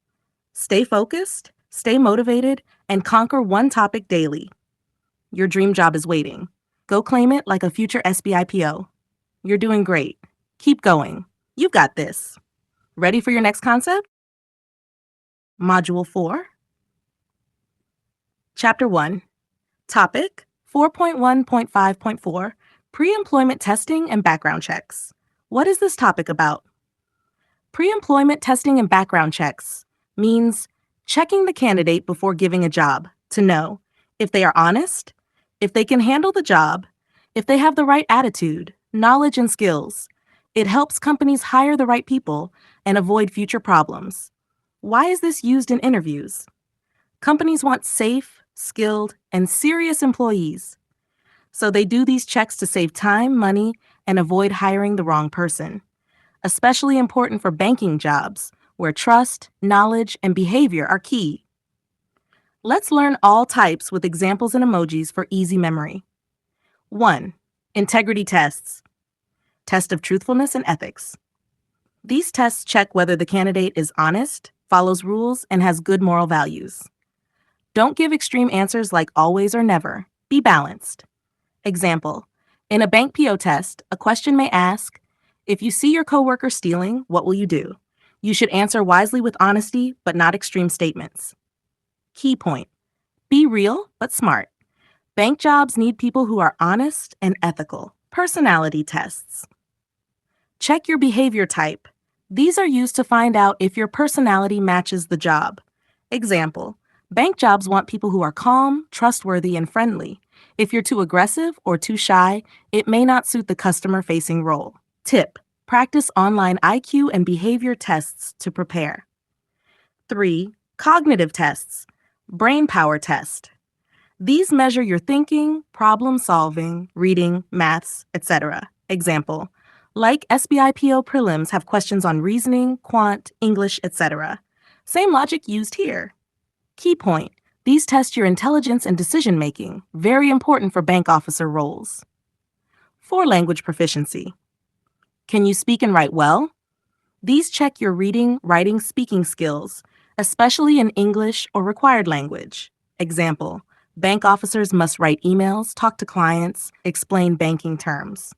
Stay focused, stay motivated, and conquer one topic daily. Your dream job is waiting. Go claim it like a future SBI PO. You're doing great. Keep going. You've got this. Ready for your next concept? Module 4. Chapter 1. Topic 4.1.5.4 Pre-employment testing and background checks. What is this topic about? Pre-employment testing and background checks means checking the candidate before giving a job to know if they are honest, if they can handle the job, if they have the right attitude, knowledge, and skills. It helps companies hire the right people and avoid future problems. Why is this used in interviews? Companies want safe, skilled, and serious employees. So they do these checks to save time, money, and avoid hiring the wrong person. Especially important for banking jobs, where trust, knowledge, and behavior are key. Let's learn all types with examples and emojis for easy memory. 1. Integrity tests. Test of truthfulness and ethics. These tests check whether the candidate is honest, follows rules, and has good moral values. Don't give extreme answers like always or never. Be balanced. Example: in a bank PO test, a question may ask, if you see your coworker stealing, what will you do? You should answer wisely with honesty, but not extreme statements. Key point: be real, but smart. Bank jobs need people who are honest and ethical. Personality tests. Check your behavior type. These are used to find out if your personality matches the job. Example: bank jobs want people who are calm, trustworthy, and friendly. If you're too aggressive or too shy, it may not suit the customer-facing role. Tip: practice online IQ and behavior tests to prepare. 3. Cognitive tests. Brain power test. These measure your thinking, problem solving, reading, maths, etc. Example, like SBIPO prelims have questions on reasoning, quant, English, etc. Same logic used here. Key point, these test your intelligence and decision making, very important for bank officer roles. 4. Language proficiency. Can you speak and write well? These check your reading, writing, speaking skills, especially in English or required language. Example, bank officers must write emails, talk to clients, explain banking terms.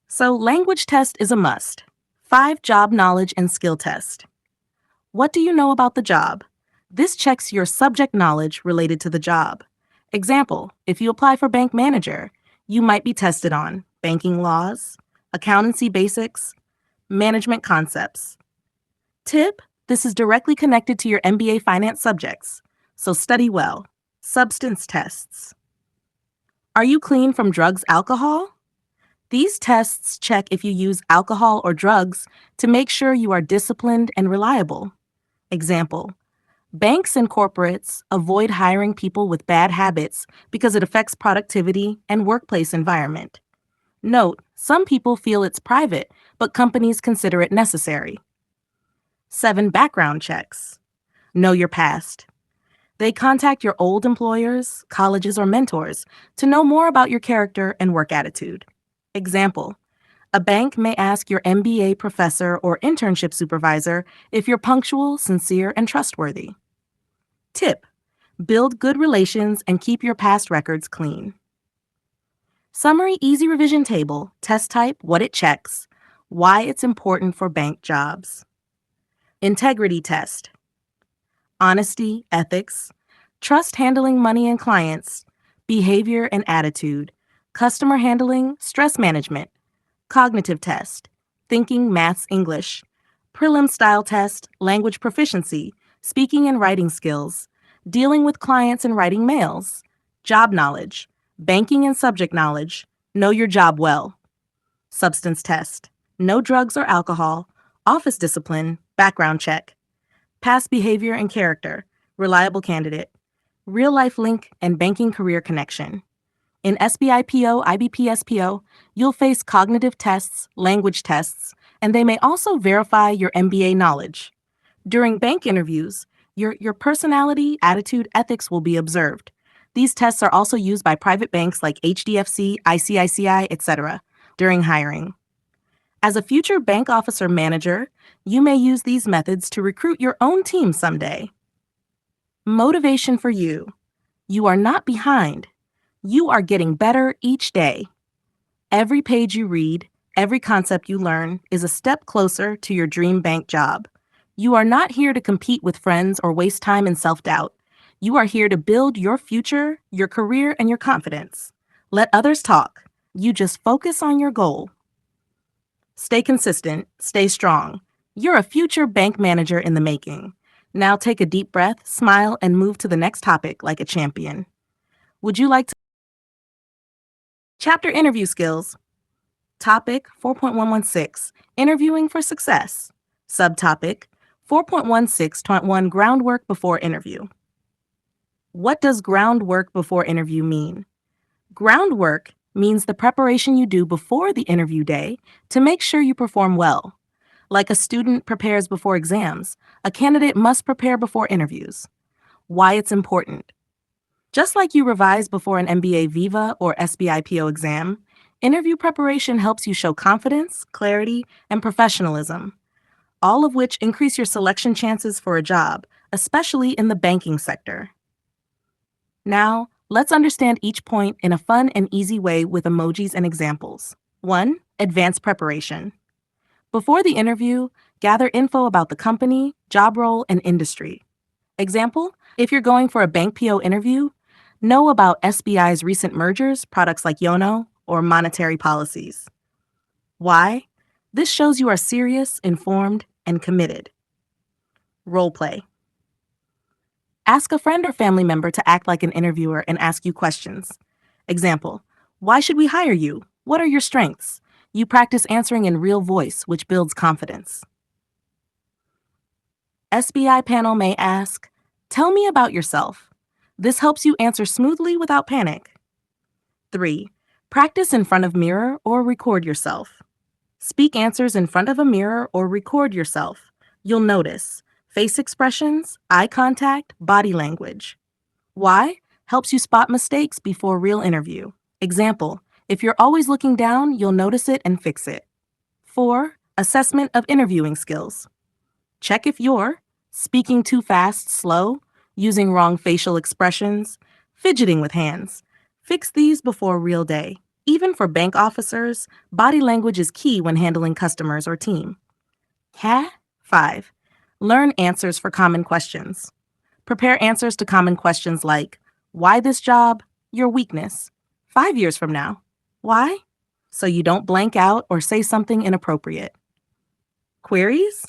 So, language test is a must. 5. Job knowledge and skill test. What do you know about the job? This checks your subject knowledge related to the job. Example, if you apply for bank manager, you might be tested on banking laws, accountancy basics, management concepts. Tip, this is directly connected to your MBA finance subjects, so study well. Substance tests. Are you clean from drugs, alcohol? These tests check if you use alcohol or drugs to make sure you are disciplined and reliable. Example, banks and corporates avoid hiring people with bad habits because it affects productivity and workplace environment. Note, some people feel it's private, but companies consider it necessary. 7. Background checks. Know your past. They contact your old employers, colleges, or mentors to know more about your character and work attitude. Example, a bank may ask your MBA professor or internship supervisor if you're punctual, sincere, and trustworthy. Tip, build good relations and keep your past records clean. Summary easy revision table, test type, what it checks, why it's important for bank jobs. Integrity test. Honesty, ethics, trust handling money and clients, behavior and attitude, customer handling, stress management, cognitive test, thinking, maths, English, prelim style test, language proficiency, speaking and writing skills, dealing with clients and writing mails, job knowledge, banking and subject knowledge, know your job well. Substance test, no drugs or alcohol, office discipline, background check, past behavior and character, reliable candidate, real life link and banking career connection. In SBIPO, IBPSPO, you'll face cognitive tests, language tests, and they may also verify your MBA knowledge. During bank interviews, your personality, attitude, ethics will be observed. These tests are also used by private banks like HDFC, ICICI, etc. during hiring. As a future bank officer manager, you may use these methods to recruit your own team someday. Motivation for you. You are not behind. You are getting better each day. Every page you read, every concept you learn is a step closer to your dream bank job. You are not here to compete with friends or waste time in self-doubt. You are here to build your future, your career, and your confidence. Let others talk. You just focus on your goal. Stay consistent, stay strong. You're a future bank manager in the making. Now take a deep breath, smile, and move to the next topic like a champion. Would you like to? Chapter Interview Skills. Topic 4.116, Interviewing for Success. Subtopic 4.16.1, Groundwork Before Interview. What does groundwork before interview mean? Groundwork means the preparation you do before the interview day to make sure you perform well. Like a student prepares before exams, a candidate must prepare before interviews. Why it's important. Just like you revise before an MBA Viva or SBIPO exam, interview preparation helps you show confidence, clarity, and professionalism, all of which increase your selection chances for a job, especially in the banking sector. Now, let's understand each point in a fun and easy way with emojis and examples. 1. Advanced preparation. Before the interview, gather info about the company, job role, and industry. Example, if you're going for a bank PO interview, know about SBI's recent mergers, products like Yono, or monetary policies. Why? This shows you are serious, informed, and committed. Role play. Ask a friend or family member to act like an interviewer and ask you questions. Example, why should we hire you? What are your strengths? You practice answering in real voice, which builds confidence. SBI panel may ask, tell me about yourself. This helps you answer smoothly without panic. 3. Practice in front of mirror or record yourself. Speak answers in front of a mirror or record yourself. You'll notice face expressions, eye contact, body language. Why? Helps you spot mistakes before real interview. Example, if you're always looking down, you'll notice it and fix it. 4. Assessment of interviewing skills. Check if you're speaking too fast, slow, using wrong facial expressions, fidgeting with hands. Fix these before real day. Even for bank officers, body language is key when handling customers or team. 5. Learn answers for common questions. Prepare answers to common questions like, why this job? Your weakness. 5 years from now. Why? So you don't blank out or say something inappropriate. Queries?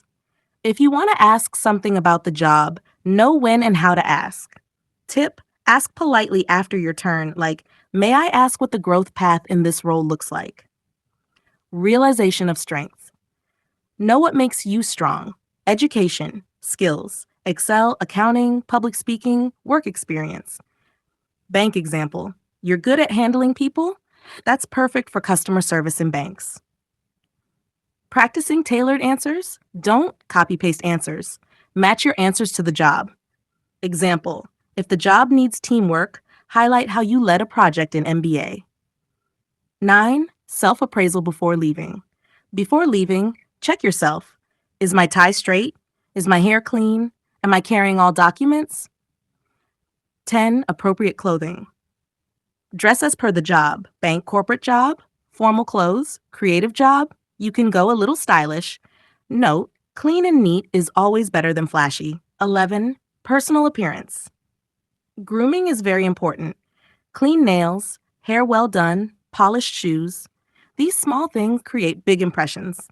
If you want to ask something about the job, know when and how to ask. Tip, ask politely after your turn, like, may I ask what the growth path in this role looks like? Realization of strengths. Know what makes you strong. Education, skills, Excel, accounting, public speaking, work experience. Bank example, you're good at handling people? That's perfect for customer service in banks. Practicing tailored answers? Don't copy-paste answers. Match your answers to the job. Example, if the job needs teamwork, highlight how you led a project in MBA. 9. Self-appraisal before leaving. Before leaving, check yourself. Is my tie straight? Is my hair clean? Am I carrying all documents? 10. Appropriate clothing. Dress as per the job. Bank corporate job, formal clothes, creative job. You can go a little stylish. Note, clean and neat is always better than flashy. 11. Personal appearance. Grooming is very important. Clean nails, hair well done, polished shoes. These small things create big impressions.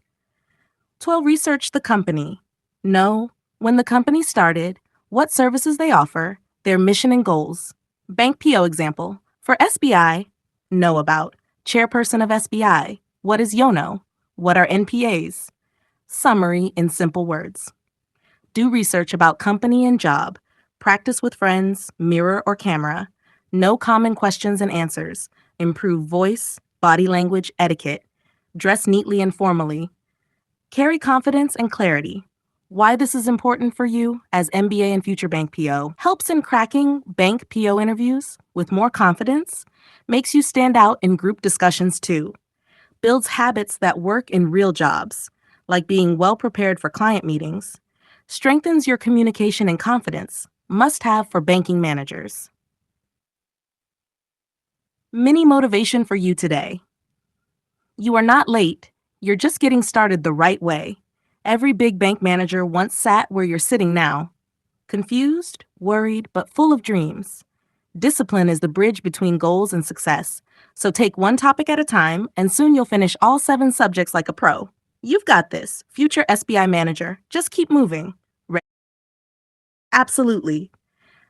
12. Research the company. Know when the company started, what services they offer, their mission and goals. Bank PO example. For SBI, know about. Chairperson of SBI. What is YONO? What are NPAs? Summary in simple words. Do research about company and job. Practice with friends, mirror or camera. Know common questions and answers. Improve voice, body language, etiquette. Dress neatly and formally. Carry confidence and clarity. Why this is important for you as MBA and future bank PO helps in cracking bank PO interviews with more confidence, makes you stand out in group discussions too, builds habits that work in real jobs, like being well prepared for client meetings, strengthens your communication and confidence, must have for banking managers. Mini motivation for you today. You are not late, you're just getting started the right way. Every big bank manager once sat where you're sitting now. Confused, worried, but full of dreams. Discipline is the bridge between goals and success. So take one topic at a time, and soon you'll finish all 7 subjects like a pro. You've got this, future SBI manager. Just keep moving. Absolutely.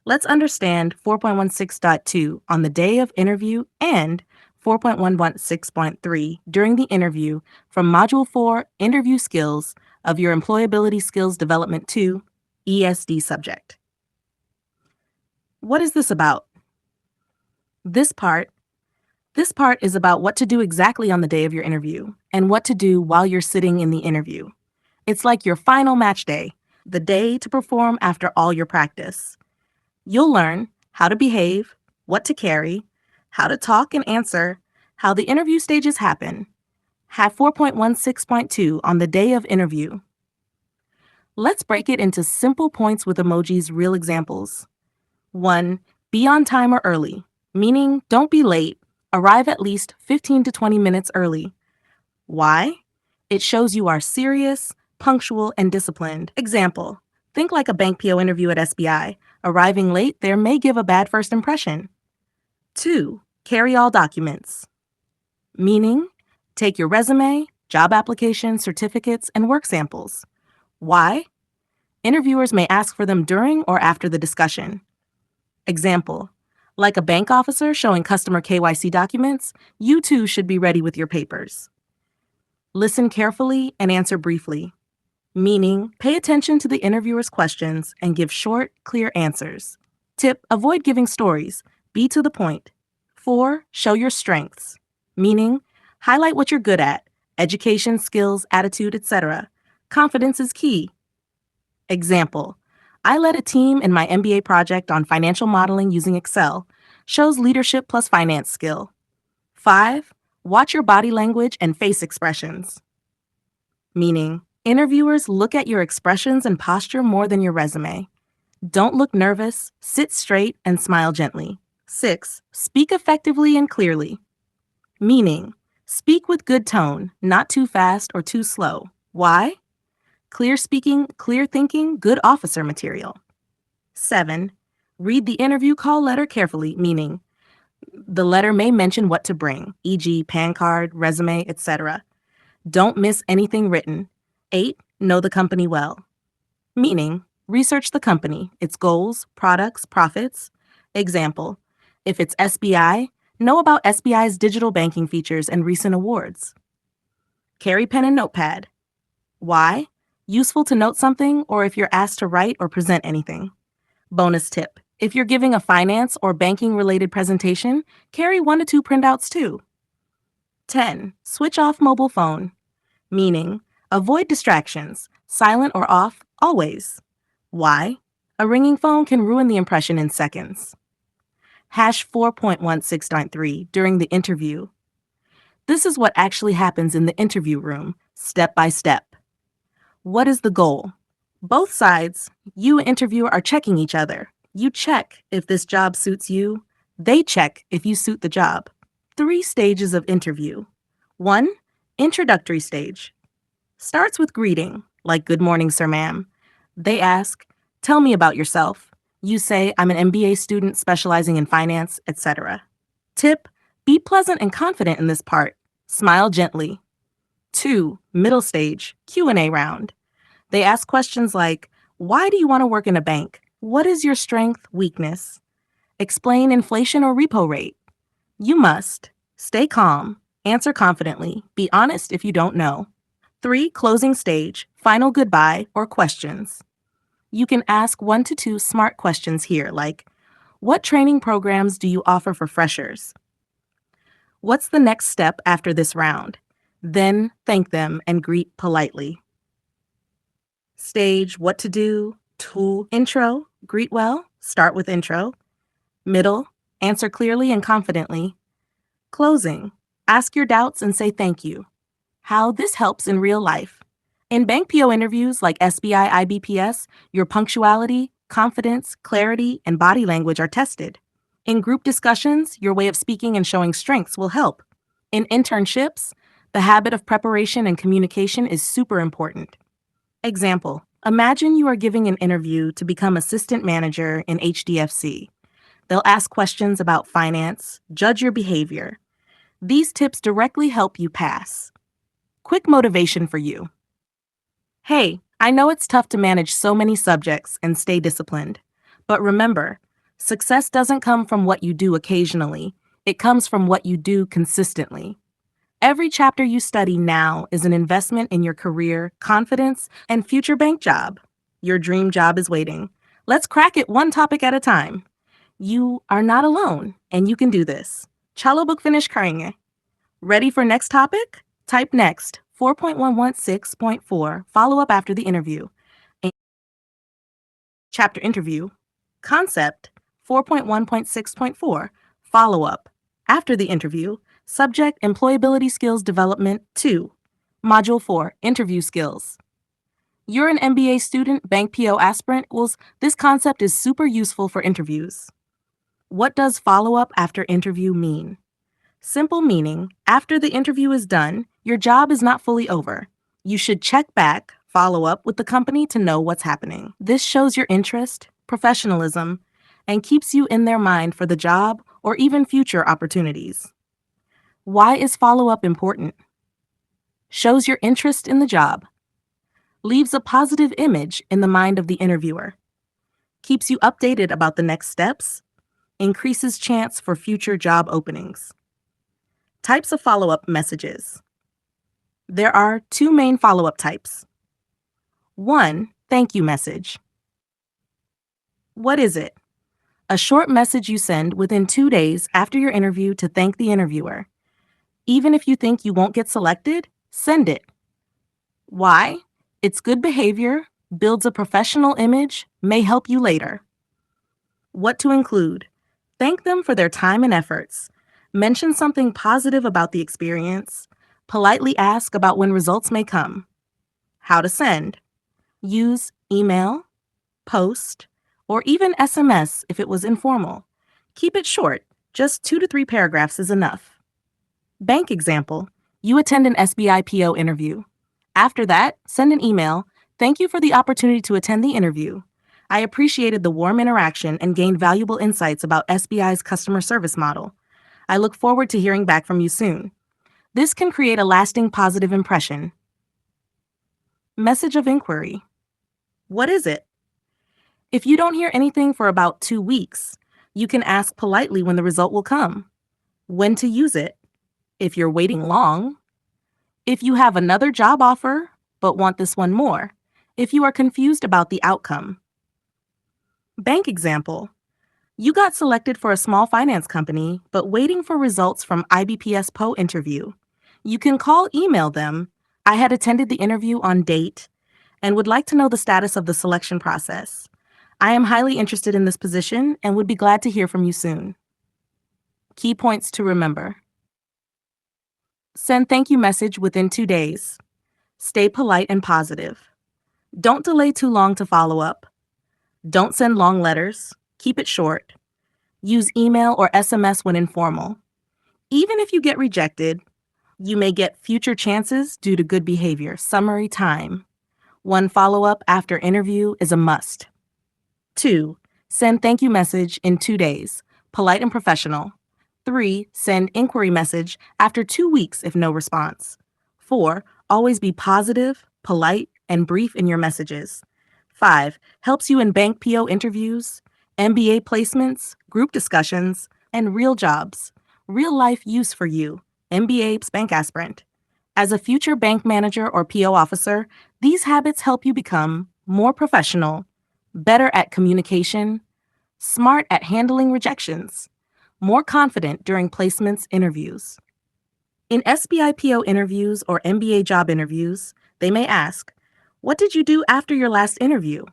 Let's understand 4.16.2 on the day of interview and 4.116.3 during the interview from Module 4, Interview Skills of your Employability Skills Development 2, ESD subject. What is this about? This part is about what to do exactly on the day of your interview and what to do while you're sitting in the interview. It's like your final match day, the day to perform after all your practice. You'll learn how to behave, what to carry, how to talk and answer, how the interview stages happen. Have 4.16.2 on the day of interview. Let's break it into simple points with emojis, real examples. 1. Be on time or early, meaning don't be late. Arrive at least 15 to 20 minutes early. Why? It shows you are serious, punctual, and disciplined. Example, think like a bank PO interview at SBI. Arriving late there may give a bad first impression. 2. Carry all documents. Meaning, take your resume, job application, certificates, and work samples. Why? Interviewers may ask for them during or after the discussion. Example, like a bank officer showing customer KYC documents, you too should be ready with your papers. Listen carefully and answer briefly. Meaning, pay attention to the interviewer's questions and give short, clear answers. Tip, avoid giving stories. Be to the point. 4, show your strengths. Meaning, highlight what you're good at, education, skills, attitude, etc. Confidence is key. Example, I led a team in my MBA project on financial modeling using Excel. Shows leadership plus finance skill. 5, watch your body language and face expressions. Meaning, interviewers look at your expressions and posture more than your resume. Don't look nervous, sit straight, and smile gently. 6, speak effectively and clearly. Meaning, speak with good tone, not too fast or too slow. Why? Clear speaking, clear thinking, good officer material. 7, read the interview call letter carefully, meaning, the letter may mention what to bring, e.g., PAN card, resume, etc. Don't miss anything written. 8, know the company well. Meaning, research the company, its goals, products, profits. Example, if it's SBI, know about SBI's digital banking features and recent awards. Carry pen and notepad. Why? Useful to note something or if you're asked to write or present anything. Bonus tip, if you're giving a finance or banking-related presentation, carry 1 to 2 printouts too. 10, switch off mobile phone. Meaning, avoid distractions, silent or off, always. Why? A ringing phone can ruin the impression in seconds. Hash 4.16.3 during the interview. This is what actually happens in the interview room, step by step. What is the goal? Both sides, you and interviewer, are checking each other. You check if this job suits you. They check if you suit the job. 3 stages of interview. 1, introductory stage. Starts with greeting, like good morning, sir, ma'am. They ask, tell me about yourself. You say, I'm an MBA student specializing in finance, etc. Tip, be pleasant and confident in this part. Smile gently. 2, middle stage, Q&A round. They ask questions like, why do you want to work in a bank? What is your strength, weakness? Explain inflation or repo rate. You must stay calm, answer confidently, be honest if you don't know. 3, closing stage, final goodbye or questions. You can ask 1 to 2 smart questions here, like, what training programs do you offer for freshers? What's the next step after this round? Then thank them and greet politely. Stage, what to do, tool, intro, greet well, start with intro. Middle, answer clearly and confidently. Closing, ask your doubts and say thank you. How this helps in real life. In bank PO interviews like SBI IBPS, your punctuality, confidence, clarity, and body language are tested. In group discussions, your way of speaking and showing strengths will help. In internships, the habit of preparation and communication is super important. Example, imagine you are giving an interview to become assistant manager in HDFC. They'll ask questions about finance, judge your behavior. These tips directly help you pass. Quick motivation for you. Hey, I know it's tough to manage so many subjects and stay disciplined. But remember, success doesn't come from what you do occasionally. It comes from what you do consistently. Every chapter you study now is an investment in your career, confidence, and future bank job. Your dream job is waiting. Let's crack it one topic at a time. You are not alone, and you can do this. Chalo book finish karinge. Ready for next topic? Type next, 4.116.4, follow up after the interview. Chapter interview. Concept, 4.1.6.4, follow up. After the interview, subject employability skills development 2. Module 4, interview skills. You're an MBA student, bank PO aspirant. Well, this concept is super useful for interviews. What does follow up after interview mean? Simple meaning, after the interview is done, your job is not fully over. You should check back, follow up with the company to know what's happening. This shows your interest, professionalism, and keeps you in their mind for the job or even future opportunities. Why is follow-up important? Shows your interest in the job. Leaves a positive image in the mind of the interviewer. Keeps you updated about the next steps. Increases chance for future job openings. Types of follow-up messages. There are 2 main follow-up types. 1, thank you message. What is it? A short message you send within 2 days after your interview to thank the interviewer. Even if you think you won't get selected, send it. Why? It's good behavior, builds a professional image, may help you later. What to include? Thank them for their time and efforts. Mention something positive about the experience. Politely ask about when results may come. How to send? Use email, post, or even SMS if it was informal. Keep it short, just 2 to 3 paragraphs is enough. Bank example, you attend an SBI PO interview. After that, send an email. Thank you for the opportunity to attend the interview. I appreciated the warm interaction and gained valuable insights about SBI's customer service model. I look forward to hearing back from you soon. This can create a lasting positive impression. Message of inquiry. What is it? If you don't hear anything for about 2 weeks, you can ask politely when the result will come. When to use it. If you're waiting long. If you have another job offer, but want this one more. If you are confused about the outcome. Bank example. You got selected for a small finance company, but waiting for results from IBPS PO interview. You can email them. I had attended the interview on date and would like to know the status of the selection process. I am highly interested in this position and would be glad to hear from you soon. Key points to remember. Send thank you message within 2 days. Stay polite and positive. Don't delay too long to follow up. Don't send long letters. Keep it short. Use email or SMS when informal. Even if you get rejected, you may get future chances due to good behavior. Summary time. 1 follow-up after interview is a must. 2. Send thank you message in 2 days. Polite and professional. 3. Send inquiry message after 2 weeks if no response. 4. Always be positive, polite, and brief in your messages. 5. Helps you in bank PO interviews, MBA placements, group discussions, and real jobs. Real life use for you, MBA bank aspirant. As a future bank manager or PO officer, these habits help you become more professional, better at communication, smart at handling rejections, more confident during placements interviews. In SBI PO interviews or MBA job interviews, they may ask, "What did you do after your last interview?"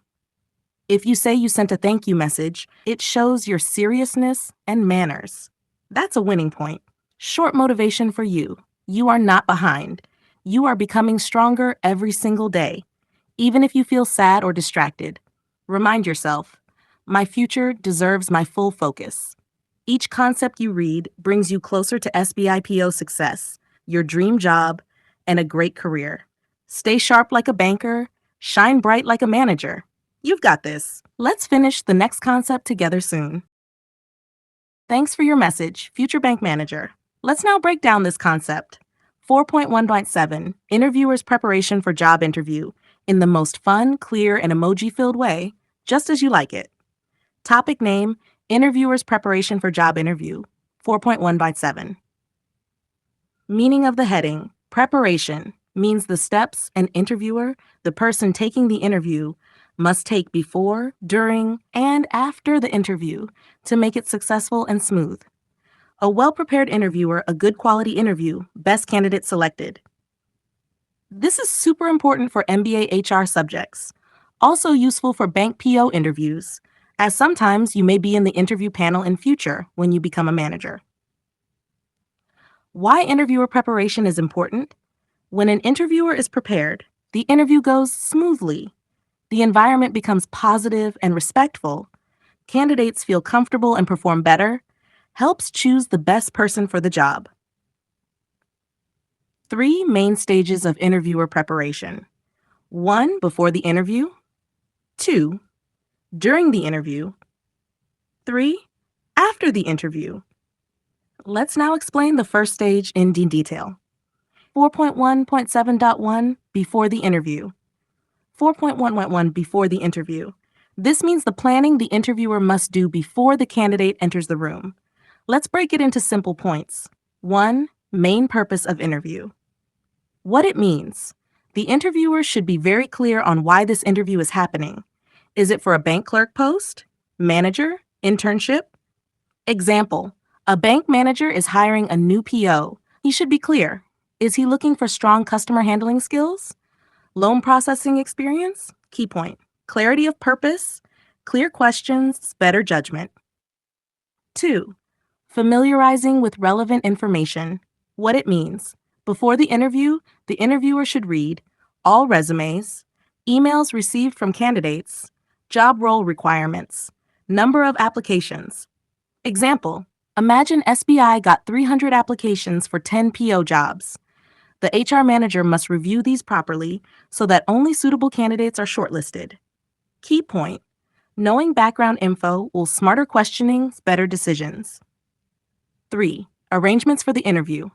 If you say you sent a thank you message, it shows your seriousness and manners. That's a winning point. Short motivation for you. You are not behind. You are becoming stronger every single day, even if you feel sad or distracted. Remind yourself, my future deserves my full focus. Each concept you read brings you closer to SBI PO success, your dream job, and a great career. Stay sharp like a banker, shine bright like a manager. You've got this. Let's finish the next concept together soon. Thanks for your message, future bank manager. Let's now break down this concept. 4.1.7, Interviewer's Preparation for Job Interview, in the most fun, clear, and emoji-filled way, just as you like it. Topic name, Interviewer's Preparation for Job Interview, 4.1.7. Meaning of the heading, preparation, means the steps an interviewer, the person taking the interview, must take before, during, and after the interview to make it successful and smooth. A well-prepared interviewer, a good quality interview, best candidate selected. This is super important for MBA HR subjects, also useful for bank PO interviews, as sometimes you may be in the interview panel in future when you become a manager. Why interviewer preparation is important? When an interviewer is prepared, the interview goes smoothly. The environment becomes positive and respectful. Candidates feel comfortable and perform better. Helps choose the best person for the job. 3 main stages of interviewer preparation. 1, before the interview. 2, during the interview. 3, after the interview. Let's now explain the first stage in detail. 4.1.7.1, before the interview. 4.1.1, before the interview. This means the planning the interviewer must do before the candidate enters the room. Let's break it into simple points. 1, main purpose of interview. What it means. The interviewer should be very clear on why this interview is happening. Is it for a bank clerk post, manager, Internship. Example, a bank manager is hiring a new PO. He should be clear. Is he looking for strong customer handling skills? Loan processing experience? Key point. Clarity of purpose, clear questions, better judgment. 2. Familiarizing with relevant information. What it means. Before the interviewer should read all resumes, emails received from candidates, job role requirements, number of applications. Example, imagine SBI got 300 applications for 10 PO jobs. The HR manager must review these properly so that only suitable candidates are shortlisted. Key point, knowing background info will smarter questioning, better decisions. 3. Arrangements for the interview.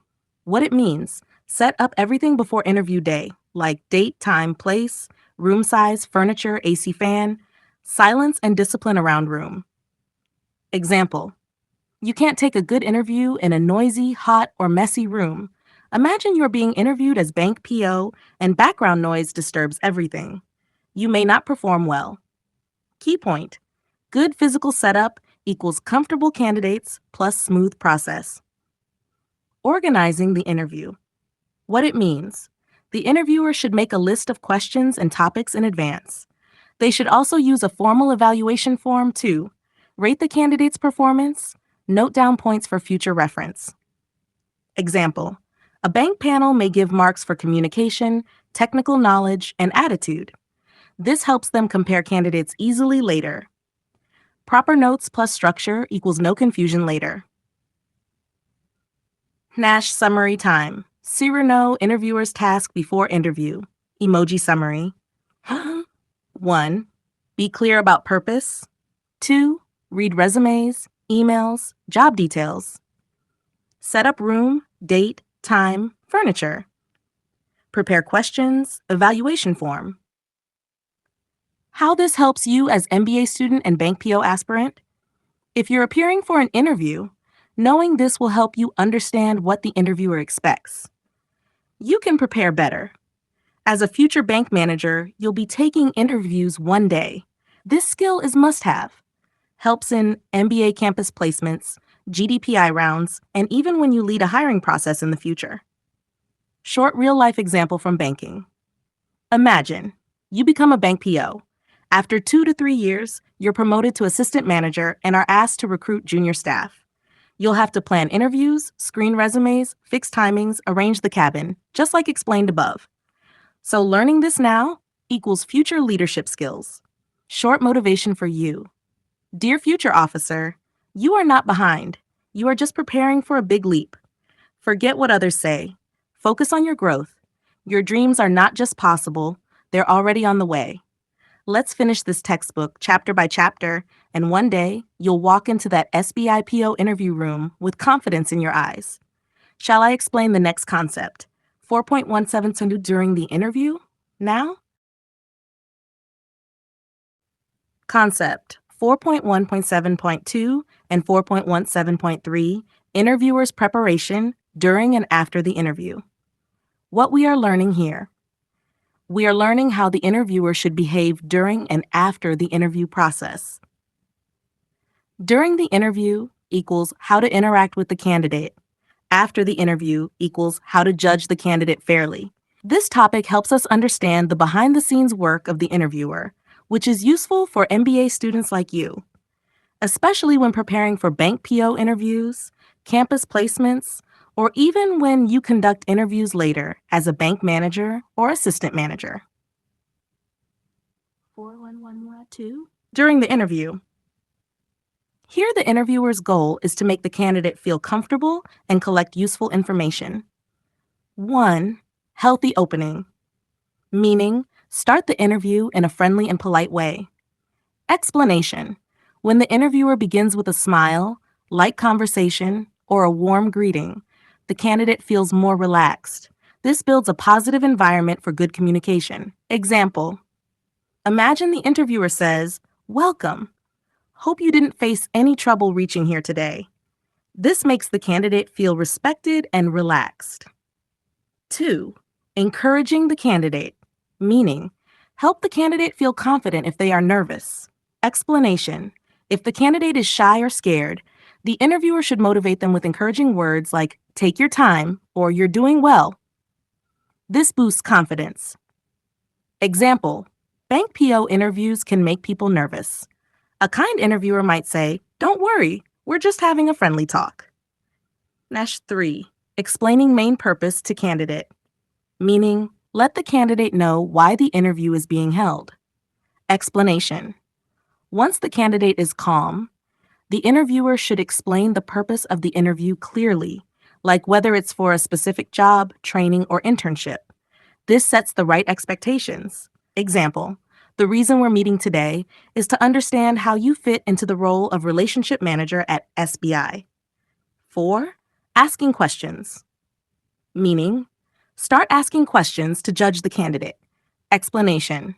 What it means, set up everything before interview day, like date, time, place, room size, furniture, AC fan, silence and discipline around room. Example, you can't take a good interview in a noisy, hot, or messy room. Imagine you're being interviewed as bank PO and background noise disturbs everything. You may not perform well. Key point, good physical setup equals comfortable candidates plus smooth process. Organizing the interview. What it means, the interviewer should make a list of questions and topics in advance. They should also use a formal evaluation form to rate the candidate's performance, note down points for future reference. Example, a bank panel may give marks for communication, technical knowledge, and attitude. This helps them compare candidates easily later. Proper notes plus structure equals no confusion later. Nash summary time. Cyrano interviewer's task before interview. Emoji summary. 1. Be clear about purpose. 2. Read resumes, emails, job details. Set up room, date, time, furniture. Prepare questions, evaluation form. How this helps you as MBA student and bank PO aspirant? If you're appearing for an interview, knowing this will help you understand what the interviewer expects. You can prepare better. As a future bank manager, you'll be taking interviews one day. This skill is must-have. Helps in MBA campus placements, GDPI rounds, and even when you lead a hiring process in the future. Short real-life example from banking. Imagine, you become a bank PO. After 2 to 3 years, you're promoted to assistant manager and are asked to recruit junior staff. You'll have to plan interviews, screen resumes, fix timings, arrange the cabin, just like explained above. So learning this now equals future leadership skills. Short motivation for you. Dear future officer, you are not behind. You are just preparing for a big leap. Forget what others say. Focus on your growth. Your dreams are not just possible, they're already on the way. Let's finish this textbook chapter by chapter, and one day you'll walk into that SBI PO interview room with confidence in your eyes. Shall I explain the next concept? 4.17 during the interview? Now? Concept 4.1.7.2 and 4.17.3 Interviewers' preparation during and after the interview. What we are learning here. We are learning how the interviewer should behave during and after the interview process. During the interview equals how to interact with the candidate. After the interview equals how to judge the candidate fairly. This topic helps us understand the behind-the-scenes work of the interviewer, which is useful for MBA students like you, especially when preparing for bank PO interviews, campus placements, or even when you conduct interviews later as a bank manager or assistant manager. 4.1.1.2 During the interview. Here, the interviewer's goal is to make the candidate feel comfortable and collect useful information. 1. Healthy opening. Meaning, start the interview in a friendly and polite way. Explanation. When the interviewer begins with a smile, light conversation, or a warm greeting, the candidate feels more relaxed. This builds a positive environment for good communication. Example. Imagine the interviewer says, "Welcome. Hope you didn't face any trouble reaching here today." This makes the candidate feel respected and relaxed. 2. Encouraging the candidate. Meaning, help the candidate feel confident if they are nervous. Explanation. If the candidate is shy or scared, the interviewer should motivate them with encouraging words like, take your time, or you're doing well. This boosts confidence. Example, bank PO interviews can make people nervous. A kind interviewer might say, don't worry, we're just having a friendly talk. 3. Explaining main purpose to candidate. Meaning, let the candidate know why the interview is being held. Explanation. Once the candidate is calm, the interviewer should explain the purpose of the interview clearly, like whether it's for a specific job, training, or internship. This sets the right expectations. Example, the reason we're meeting today is to understand how you fit into the role of relationship manager at SBI. 4. Asking questions. Meaning, start asking questions to judge the candidate. Explanation.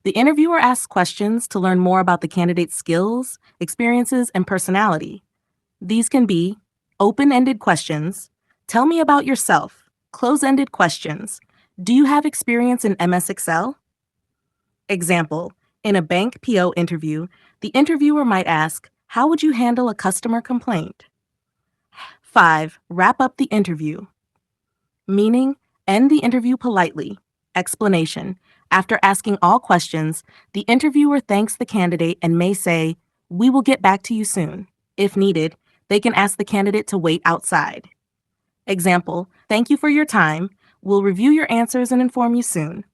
The interviewer asks questions to learn more about the candidate's skills, experiences, and personality. These can be open-ended questions, tell me about yourself, close-ended questions, do you have experience in MS Excel? Example, in a bank PO interview, the interviewer might ask, how would you handle a customer complaint? 5. Wrap up the interview. Meaning, end the interview politely. Explanation. After asking all questions, the interviewer thanks the candidate and may say, we will get back to you soon. If needed, they can ask the candidate to wait outside. Example, thank you for your time. We'll review your answers and inform you soon.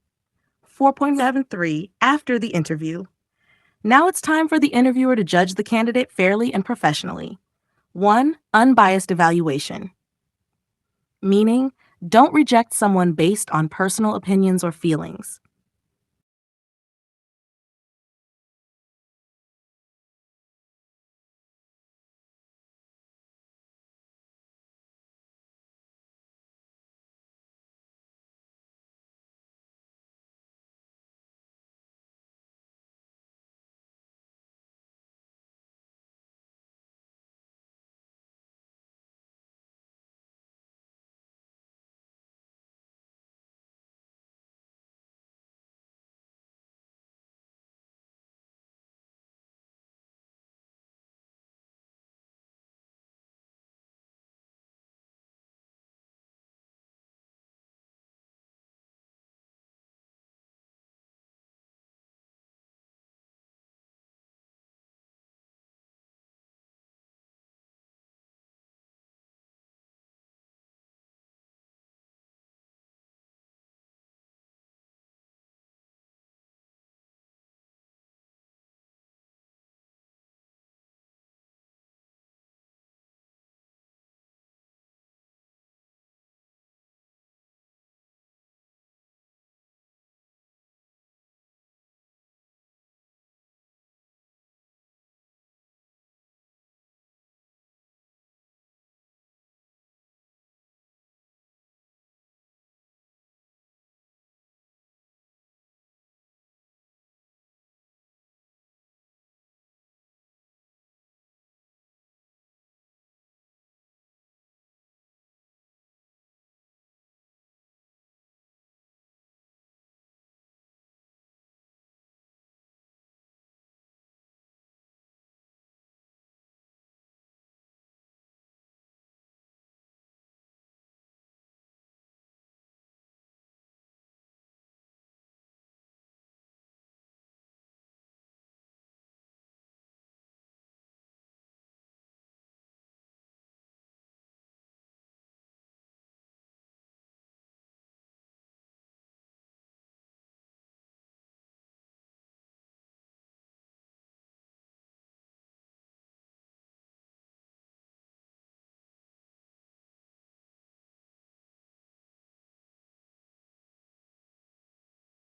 4.73. After the interview. Now it's time for the interviewer to judge the candidate fairly and professionally. 1. Unbiased evaluation. Meaning, don't reject someone based on personal opinions or feelings.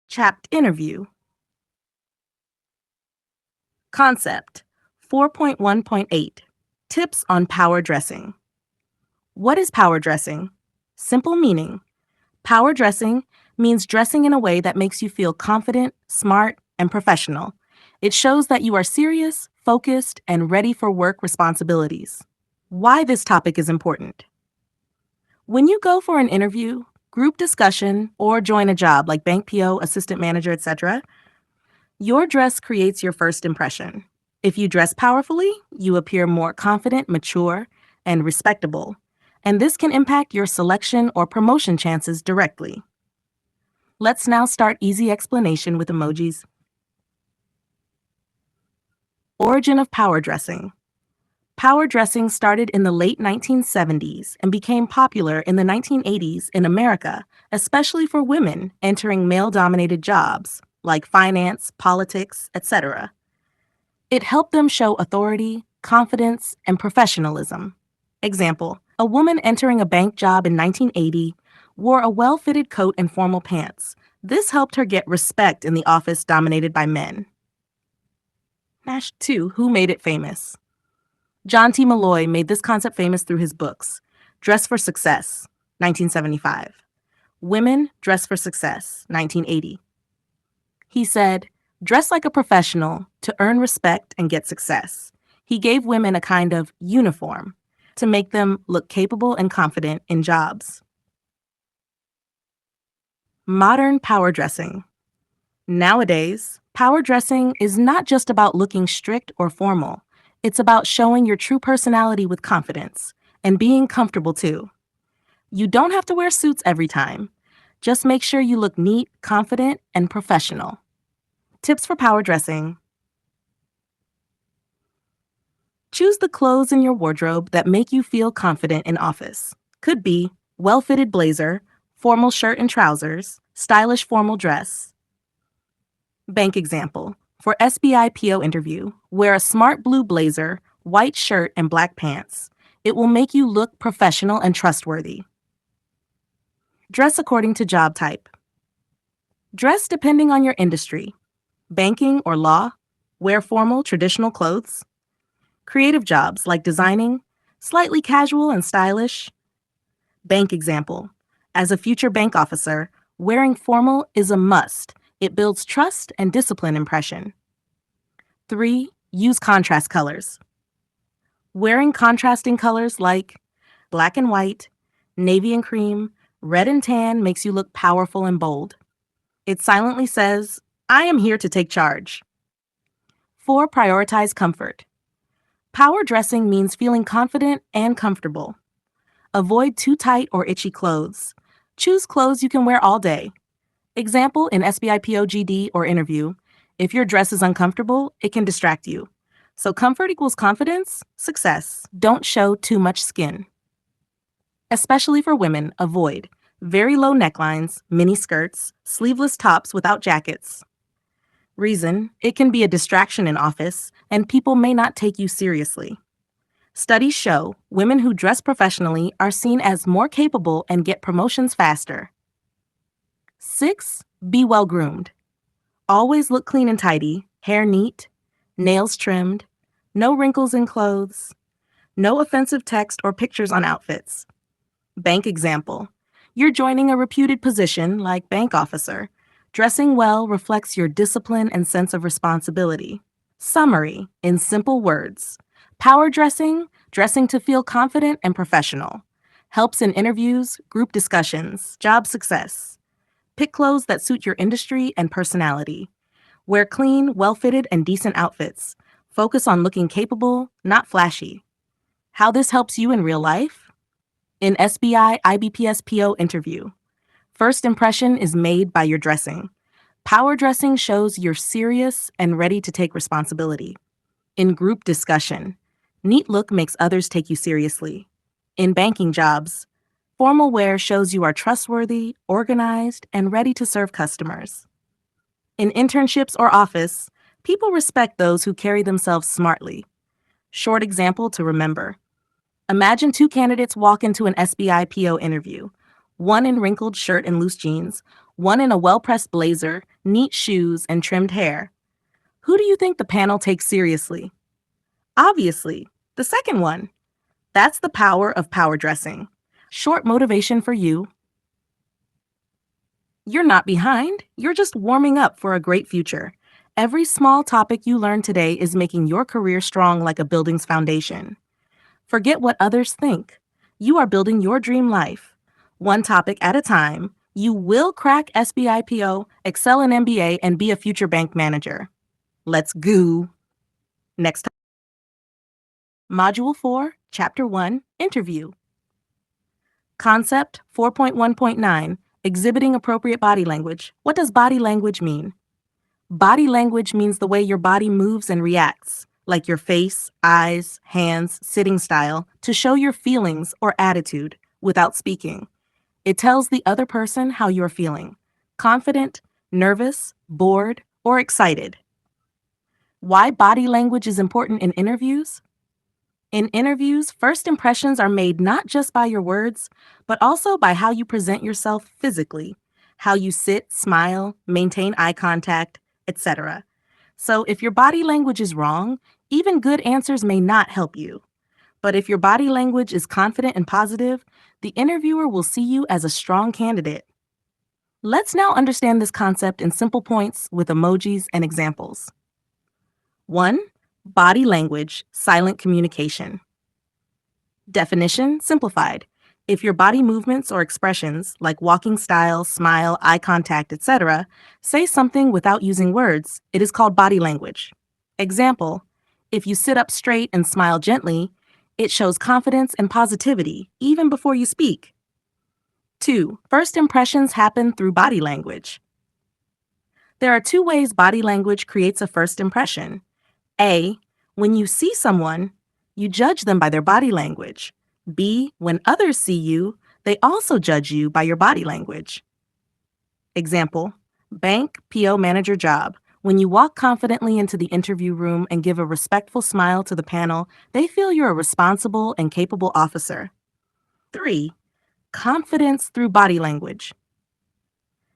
Chapped interview. Concept 4.1.8. Tips on power dressing. What is power dressing? Simple meaning. Power dressing means dressing in a way that makes you feel confident, smart, and professional. It shows that you are serious, focused, and ready for work responsibilities. Why this topic is important. When you go for an interview, group discussion, or join a job like bank PO, assistant manager, etc., your dress creates your first impression. If you dress powerfully, you appear more confident, mature, and respectable, and this can impact your selection or promotion chances directly. Let's now start easy explanation with emojis. Origin of power dressing. Power dressing started in the late 1970s and became popular in the 1980s in America, especially for women entering male-dominated jobs like finance, politics, etc. It helped them show authority, confidence, and professionalism. Example, a woman entering a bank job in 1980 wore a well-fitted coat and formal pants. This helped her get respect in the office dominated by men. 2. Who made it famous? John T. Malloy made this concept famous through his books. Dress for Success, 1975. Women, Dress for Success, 1980. He said, dress like a professional to earn respect and get success. He gave women a kind of uniform to make them look capable and confident in jobs. Modern power dressing. Nowadays, power dressing is not just about looking strict or formal. It's about showing your true personality with confidence and being comfortable too. You don't have to wear suits every time. Just make sure you look neat, confident, and professional. Tips for power dressing. Choose the clothes in your wardrobe that make you feel confident in office. Could be well-fitted blazer, formal shirt and trousers, stylish formal dress. Bank example. For SBI PO interview, wear a smart blue blazer, white shirt, and black pants. It will make you look professional and trustworthy. Dress according to job type. Dress depending on your industry. Banking or law, wear formal, traditional clothes. Creative jobs like designing, slightly casual and stylish. Bank example. As a future bank officer, wearing formal is a must. It builds trust and discipline impression. 3. Use contrast colors. Wearing contrasting colors like black and white, navy and cream, red and tan makes you look powerful and bold. It silently says, I am here to take charge. 4. Prioritize comfort. Power dressing means feeling confident and comfortable. Avoid too tight or itchy clothes. Choose clothes you can wear all day. Example in SBI POGD or interview, if your dress is uncomfortable, it can distract you. So comfort equals confidence, success. Don't show too much skin. Especially for women, avoid very low necklines, mini skirts, sleeveless tops without jackets. Reason, it can be a distraction in office and people may not take you seriously. Studies show women who dress professionally are seen as more capable and get promotions faster. 6. Be well groomed. Always look clean and tidy, hair neat, nails trimmed, no wrinkles in clothes, no offensive text or pictures on outfits. Bank example. You're joining a reputed position like bank officer. Dressing well reflects your discipline and sense of responsibility. Summary, in simple words. Power dressing, dressing to feel confident and professional. Helps in interviews, group discussions, job success. Pick clothes that suit your industry and personality. Wear clean, well-fitted, and decent outfits. Focus on looking capable, not flashy. How this helps you in real life? In SBI IBPS PO interview. First impression is made by your dressing. Power dressing shows you're serious and ready to take responsibility. In group discussion, neat look makes others take you seriously. In banking jobs, formal wear shows you are trustworthy, organized, and ready to serve customers. In internships or office, people respect those who carry themselves smartly. Short example to remember. Imagine 2 candidates walk into an SBI PO interview. One in wrinkled shirt and loose jeans, one in a well-pressed blazer, neat shoes, and trimmed hair. Who do you think the panel takes seriously? Obviously, the second one. That's the power of power dressing. Short motivation for you. You're not behind, you're just warming up for a great future. Every small topic you learn today is making your career strong like a building's foundation. Forget what others think. You are building your dream life. One topic at a time, you will crack SBIPO, excel in MBA, and be a future bank manager. Let's go. Next, Module 4, Chapter 1, Interview. Concept 4.1.9, Exhibiting Appropriate Body Language. What does body language mean? Body language means the way your body moves and reacts, like your face, eyes, hands, sitting style, to show your feelings or attitude without speaking. It tells the other person how you're feeling: confident, nervous, bored, or excited. Why body language is important in interviews? In interviews, first impressions are made not just by your words, but also by how you present yourself physically, how you sit, smile, maintain eye contact, etc. So if your body language is wrong, even good answers may not help you. But if your body language is confident and positive, the interviewer will see you as a strong candidate. Let's now understand this concept in simple points with emojis and examples. 1. Body language, silent communication. Definition simplified. If your body movements or expressions, like walking style, smile, eye contact, etc., say something without using words, it is called body language. Example: if you sit up straight and smile gently, it shows confidence and positivity, even before you speak. 2. First impressions happen through body language. There are two ways body language creates a first impression. A. When you see someone, you judge them by their body language. B. When others see you, they also judge you by your body language. Example: bank PO manager job. When you walk confidently into the interview room and give a respectful smile to the panel, they feel you're a responsible and capable officer. 3. Confidence through body language.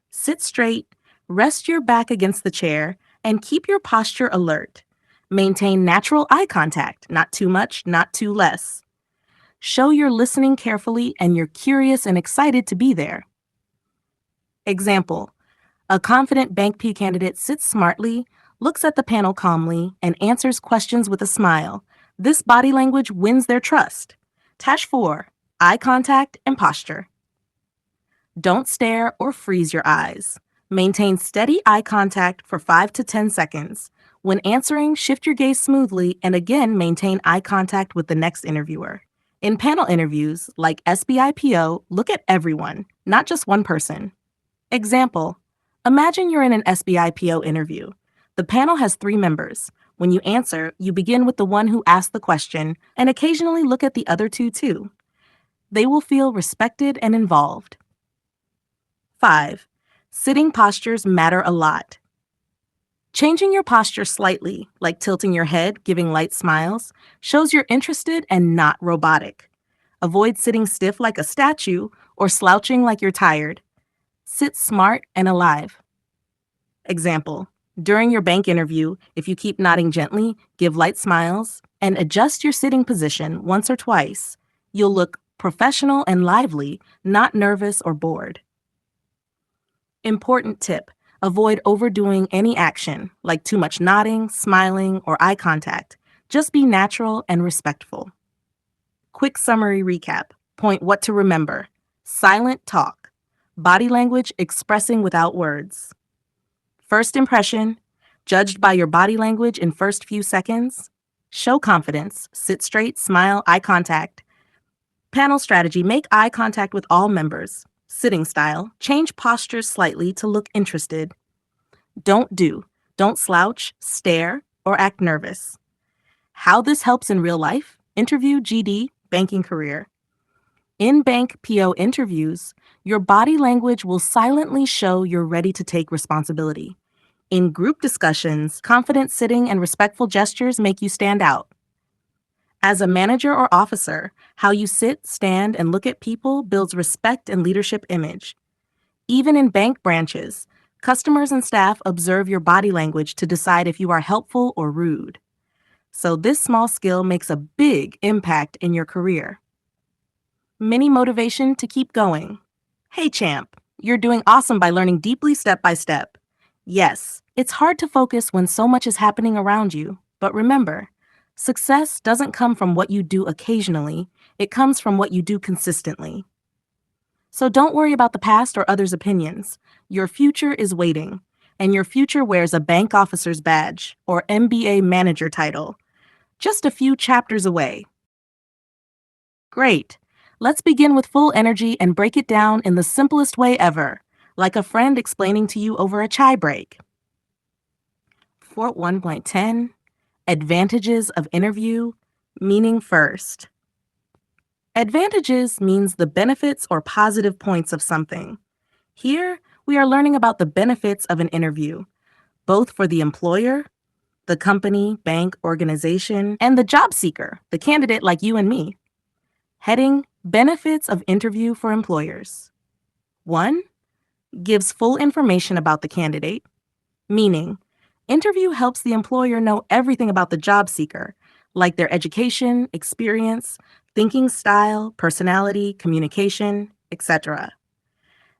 Sit straight, rest your back against the chair, and keep your posture alert. Maintain natural eye contact, not too much, not too less. Show you're listening carefully and you're curious and excited to be there. Example: a confident Bank P candidate sits smartly, looks at the panel calmly, and answers questions with a smile. This body language wins their trust. Task 4. Eye contact and posture. Don't stare or freeze your eyes. Maintain steady eye contact for 5 to 10 seconds. When answering, shift your gaze smoothly and again maintain eye contact with the next interviewer. In panel interviews, like SBIPO, look at everyone, not just one person. Example: imagine you're in an SBIPO interview. The panel has 3 members. When you answer, you begin with the one who asked the question and occasionally look at the other 2 too. They will feel respected and involved. 5. Sitting postures matter a lot. Changing your posture slightly, like tilting your head, giving light smiles, shows you're interested and not robotic. Avoid sitting stiff like a statue or slouching like you're tired. Sit smart and alive. Example: during your bank interview, if you keep nodding gently, give light smiles, and adjust your sitting position once or twice, you'll look professional and lively, not nervous or bored. Important tip: avoid overdoing any action, like too much nodding, smiling, or eye contact. Just be natural and respectful. Quick summary recap. Point: what to remember. Silent talk. Body language expressing without words. First impression: judged by your body language in first few seconds. Show confidence. Sit straight, smile, eye contact. Panel strategy: make eye contact with all members. Sitting style: change postures slightly to look interested. Don't slouch, stare, or act nervous. How this helps in real life: interview GD, banking career. In bank PO interviews, your body language will silently show you're ready to take responsibility. In group discussions, confident sitting and respectful gestures make you stand out. As a manager or officer, how you sit, stand, and look at people builds respect and leadership image. Even in bank branches, customers and staff observe your body language to decide if you are helpful or rude. So this small skill makes a big impact in your career. Mini motivation to keep going. Hey champ, you're doing awesome by learning deeply step by step. Yes, it's hard to focus when so much is happening around you, but remember, success doesn't come from what you do occasionally, it comes from what you do consistently. So don't worry about the past or others' opinions. Your future is waiting, and your future wears a bank officer's badge or MBA manager title. just a few chapters away. Great. Let's begin with full energy and break it down in the simplest way ever, like a friend explaining to you over a chai break. For 1.10, advantages of interview, meaning first. Advantages means the benefits or positive points of something. Here, we are learning about the benefits of an interview, both for the employer, the company, bank, organization, and the job seeker, the candidate like you and me. Heading Benefits of Interview for Employers. 1. Gives full information about the candidate, meaning interview helps the employer know everything about the job seeker, like their education, experience, thinking style, personality, communication, etc.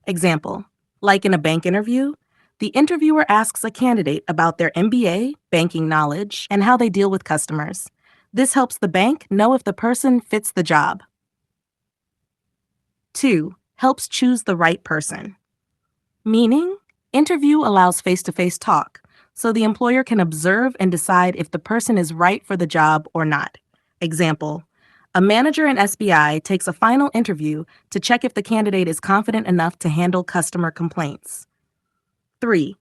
Example, like in a bank interview, the interviewer asks a candidate about their MBA, banking knowledge, and how they deal with customers. This helps the bank know if the person fits the job. 2. Helps choose the right person. Meaning, interview allows face-to-face talk, so the employer can observe and decide if the person is right for the job or not. Example, a manager in SBI takes a final interview to check if the candidate is confident enough to handle customer complaints. 3.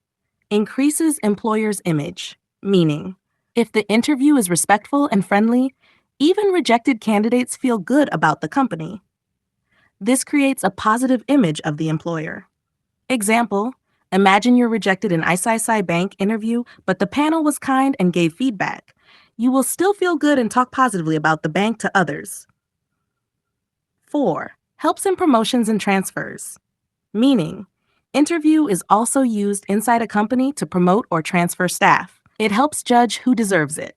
Increases employer's image, meaning, if the interview is respectful and friendly, even rejected candidates feel good about the company. This creates a positive image of the employer. Example, imagine you're rejected in ICICI Bank interview, but the panel was kind and gave feedback. You will still feel good and talk positively about the bank to others. 4. Helps in promotions and transfers. Meaning, interview is also used inside a company to promote or transfer staff. It helps judge who deserves it.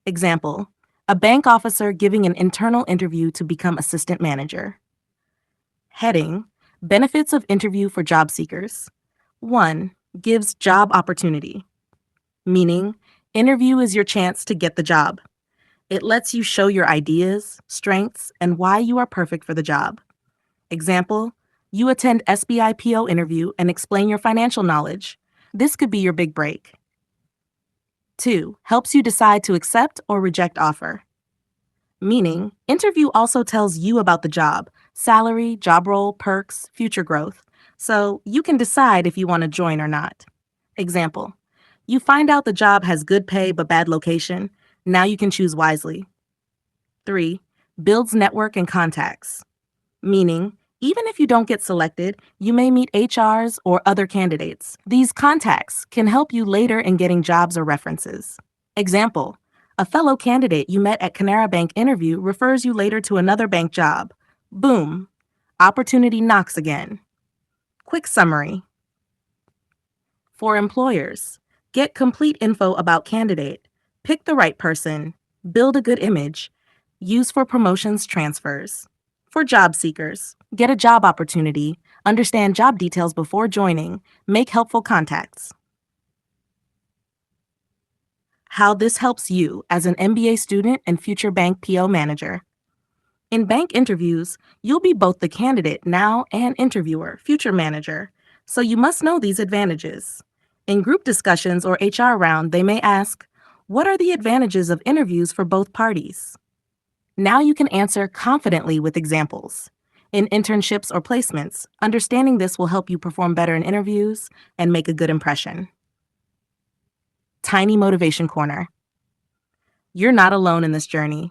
Example, a bank officer giving an internal interview to become assistant manager. Heading, Benefits of Interview for Job Seekers. 1. Gives job opportunity. Meaning, interview is your chance to get the job. It lets you show your ideas, strengths, and why you are perfect for the job. Example, you attend SBI PO interview and explain your financial knowledge. This could be your big break. 2. Helps you decide to accept or reject offer. Meaning, interview also tells you about the job, salary, job role, perks, future growth, so you can decide if you want to join or not. Example, you find out the job has good pay but bad location. Now you can choose wisely. 3. Builds network and contacts. Meaning, even if you don't get selected, you may meet HRs or other candidates. These contacts can help you later in getting jobs or references. Example, a fellow candidate you met at Canara Bank interview refers you later to another bank job. Boom. Opportunity knocks again. Quick summary. For employers, get complete info about candidate, pick the right person, build a good image, use for promotions transfers. For job seekers, get a job opportunity, understand job details before joining, make helpful contacts. How this helps you as an MBA student and future bank PO manager. In bank interviews, you'll be both the candidate now and interviewer, future manager, so you must know these advantages. In group discussions or HR round, they may ask, what are the advantages of interviews for both parties? Now you can answer confidently with examples. In internships or placements, understanding this will help you perform better in interviews and make a good impression. Tiny Motivation Corner. You're not alone in this journey.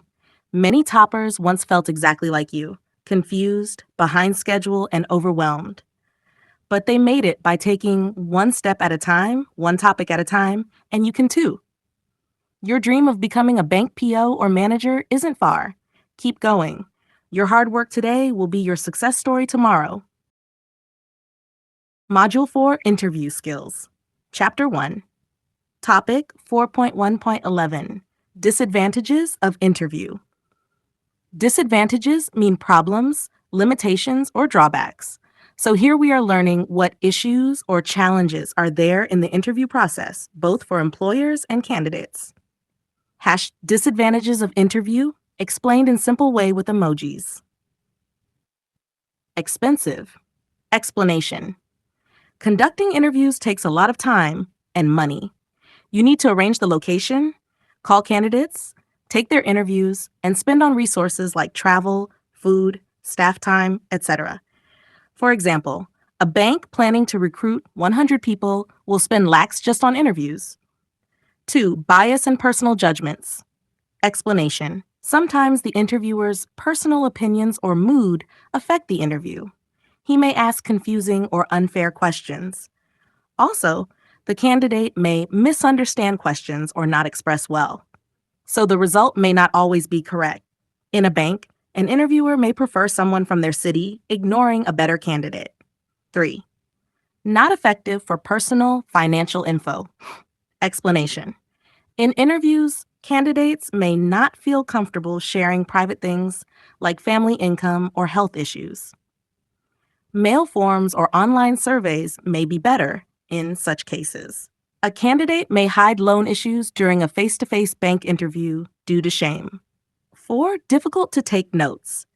Many toppers once felt exactly like you, confused, behind schedule, and overwhelmed. But they made it by taking one step at a time, one topic at a time, and you can too. Your dream of becoming a bank PO or manager isn't far. Keep going. Your hard work today will be your success story tomorrow. Module 4, Interview Skills. Chapter 1. Topic 4.1.11. Disadvantages of interview. Disadvantages mean problems, limitations, or drawbacks. So here we are learning what issues or challenges are there in the interview process, both for employers and candidates. Disadvantages of interview, explained in simple way with emojis. Expensive. Explanation. Conducting interviews takes a lot of time and money. You need to arrange the location, call candidates, take their interviews, and spend on resources like travel, food, staff time, etc. For example, a bank planning to recruit 100 people will spend lakhs just on interviews. 2. Bias and personal judgments. Explanation. Sometimes the interviewer's personal opinions or mood affect the interview. He may ask confusing or unfair questions. Also, the candidate may misunderstand questions or not express well, so the result may not always be correct. In a bank, an interviewer may prefer someone from their city, ignoring a better candidate. 3. Not effective for personal financial info. Explanation. In interviews, candidates may not feel comfortable sharing private things like family income or health issues. Mail forms or online surveys may be better in such cases. A candidate may hide loan issues during a face-to-face bank interview due to shame. 4. Difficult to take notes.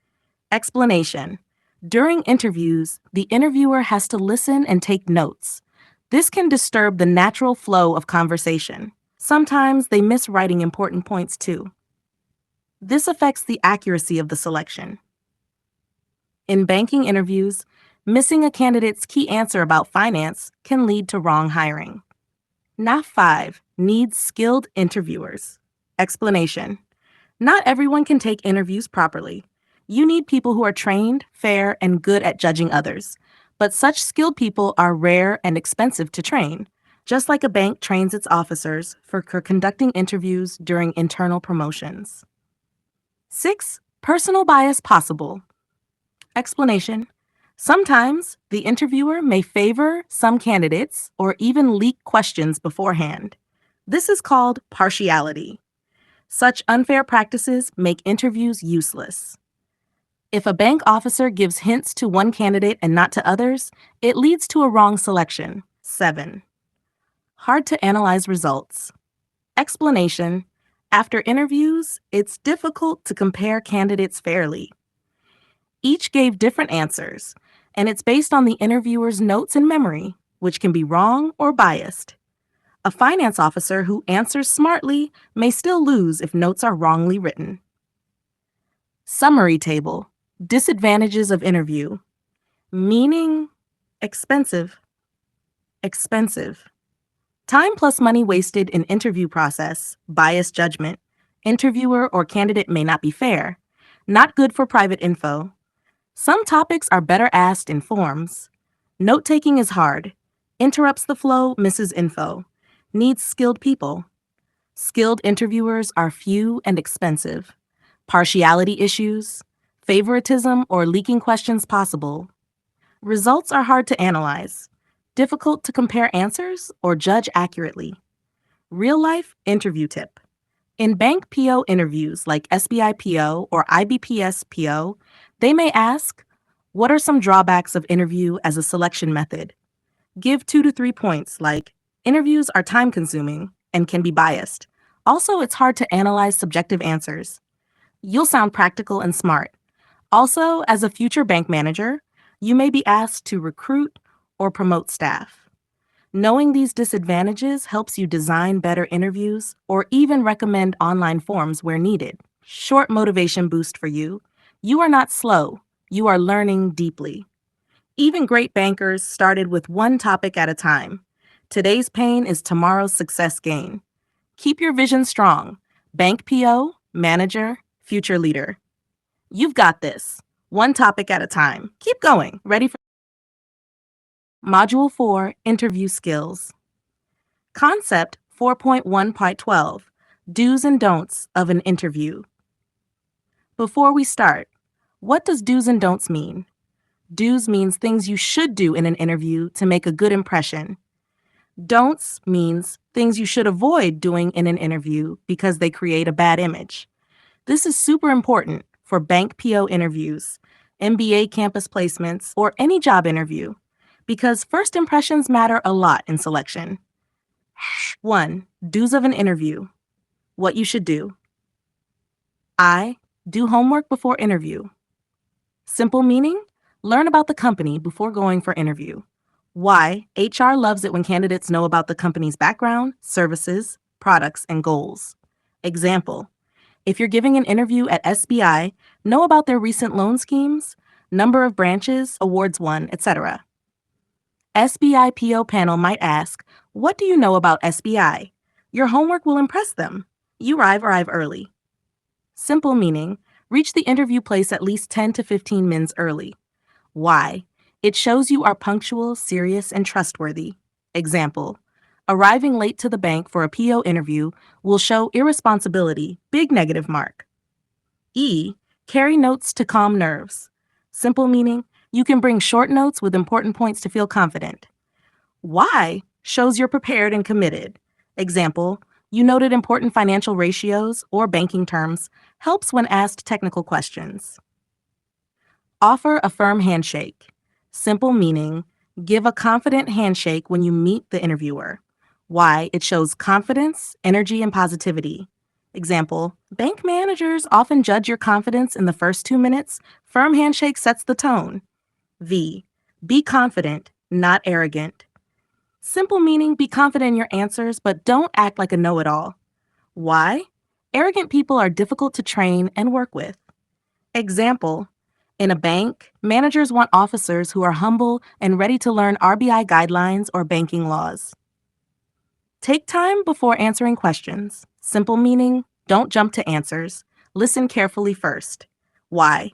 Explanation. During interviews, the interviewer has to listen and take notes. This can disturb the natural flow of conversation. Sometimes they miss writing important points too. This affects the accuracy of the selection. In banking interviews, missing a candidate's key answer about finance can lead to wrong hiring. NAF 5 needs skilled interviewers. Explanation. Not everyone can take interviews properly. You need people who are trained, fair, and good at judging others. But such skilled people are rare and expensive to train, just like a bank trains its officers for conducting interviews during internal promotions. 6. Personal bias possible. Explanation. Sometimes the interviewer may favor some candidates or even leak questions beforehand. This is called partiality. Such unfair practices make interviews useless. If a bank officer gives hints to one candidate and not to others, it leads to a wrong selection. 7. Hard to analyze results. Explanation. After interviews, it's difficult to compare candidates fairly. Each gave different answers, and it's based on the interviewer's notes and memory, which can be wrong or biased. A finance officer who answers smartly may still lose if notes are wrongly written. Summary table. Disadvantages of interview. Meaning, expensive. Expensive. Time plus money wasted in interview process, biased judgment. Interviewer or candidate may not be fair. Not good for private info. Some topics are better asked in forms. Note-taking is hard. Interrupts the flow, misses info. Needs skilled people. Skilled interviewers are few and expensive. Partiality issues. Favoritism or leaking questions possible. Results are hard to analyze. Difficult to compare answers or judge accurately. Real-life interview tip. In bank PO interviews like SBI PO or IBPS PO, they may ask, what are some drawbacks of interview as a selection method? Give 2 to 3 points like, interviews are time-consuming and can be biased. Also, it's hard to analyze subjective answers. You'll sound practical and smart. Also, as a future bank manager, you may be asked to recruit or promote staff. Knowing these disadvantages helps you design better interviews or even recommend online forms where needed. Short motivation boost for you. You are not slow. You are learning deeply. Even great bankers started with one topic at a time. Today's pain is tomorrow's success gain. Keep your vision strong. Bank PO, manager, future leader. You've got this. One topic at a time. Keep going. Ready for Module 4, Interview Skills. Concept 4.1 Part 12, Do's and Don'ts of an Interview. Before we start, what does do's and don'ts mean? Do's means things you should do in an interview to make a good impression. Don'ts means things you should avoid doing in an interview because they create a bad image. This is super important for bank PO interviews, MBA campus placements, or any job interview, because first impressions matter a lot in selection. 1. Do's of an interview. What you should do. Do homework before interview. Simple meaning? Learn about the company before going for interview. Why? HR loves it when candidates know about the company's background, services, products, and goals. Example: If you're giving an interview at SBI, know about their recent loan schemes, number of branches, awards won, etc. SBI PO panel might ask, "What do you know about SBI?" Your homework will impress them. You arrive early. Simple meaning, reach the interview place at least 10 to 15 minutes early. Why? It shows you are punctual, serious, and trustworthy. Example, arriving late to the bank for a PO interview will show irresponsibility, big negative mark. E, carry notes to calm nerves. Simple meaning, you can bring short notes with important points to feel confident. Y, shows you're prepared and committed. Example, you noted important financial ratios or banking terms, helps when asked technical questions. Offer a firm handshake. Simple meaning, give a confident handshake when you meet the interviewer. Why? It shows confidence, energy, and positivity. Example, bank managers often judge your confidence in the first 2 minutes. Firm handshake sets the tone. V, be confident, not arrogant. Simple meaning, be confident in your answers, but don't act like a know-it-all. Why? Arrogant people are difficult to train and work with. Example, in a bank, managers want officers who are humble and ready to learn RBI guidelines or banking laws. Take time before answering questions. Simple meaning, don't jump to answers. Listen carefully first. Why?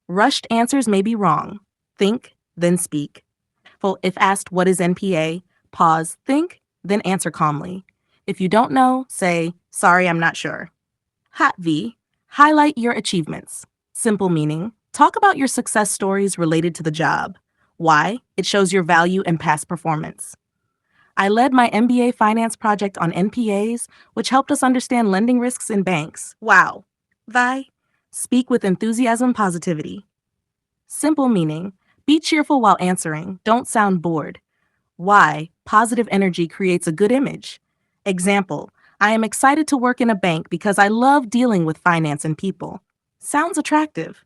Rushed answers may be wrong. Think, then speak. If asked what is NPA, pause, think, then answer calmly. If you don't know, say, sorry, I'm not sure. Hot V, highlight your achievements. Simple meaning, talk about your success stories related to the job. Why? It shows your value and past performance. I led my MBA finance project on NPAs, which helped us understand lending risks in banks. Wow. Vi, speak with enthusiasm, positivity. Simple meaning, be cheerful while answering, don't sound bored. Why? Positive energy creates a good image. Example, I am excited to work in a bank because I love dealing with finance and people. Sounds attractive.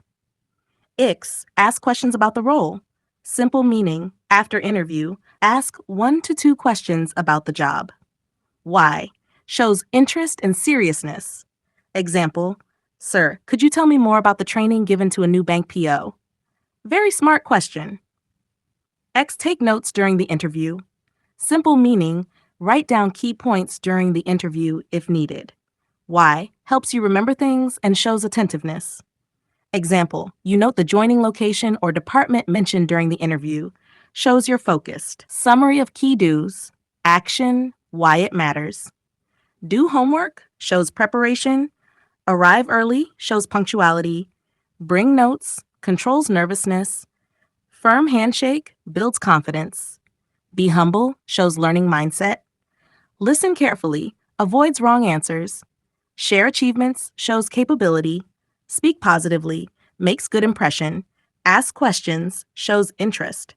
Ix, ask questions about the role. Simple meaning, after interview, ask 1 to 2 questions about the job. Why? Shows interest and seriousness. Example, sir, could you tell me more about the training given to a new bank PO? Very smart question. X, take notes during the interview. Simple meaning, write down key points during the interview if needed. Y, helps you remember things and shows attentiveness. Example, you note the joining location or department mentioned during the interview, shows you're focused. Summary of key do's, action, why it matters. Do homework, shows preparation. Arrive early, shows punctuality. Bring notes, controls nervousness. Firm handshake, builds confidence. Be humble, shows learning mindset. Listen carefully, avoids wrong answers. Share achievements, shows capability. Speak positively, makes good impression. Ask questions, shows interest.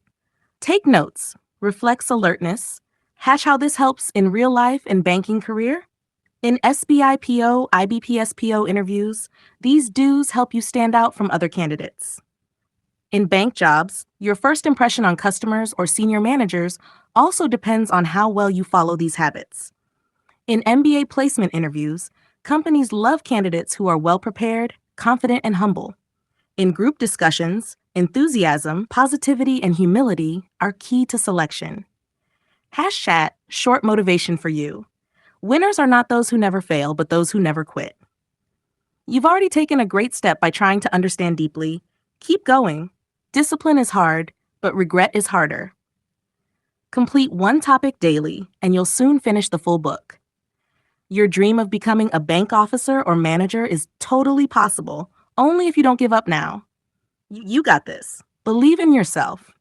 Take notes, reflects alertness. Hash how this helps in real life and banking career. In SBI PO, IBPS PO interviews, these do's help you stand out from other candidates. In bank jobs, your first impression on customers or senior managers also depends on how well you follow these habits. In MBA placement interviews, companies love candidates who are well prepared, confident, and humble. In group discussions, enthusiasm, positivity, and humility are key to selection. Hashtag short motivation for you. Winners are not those who never fail, but those who never quit. You've already taken a great step by trying to understand deeply. Keep going. Discipline is hard, but regret is harder. Complete one topic daily, and you'll soon finish the full book. Your dream of becoming a bank officer or manager is totally possible, only if you don't give up now. You got this. Believe in yourself.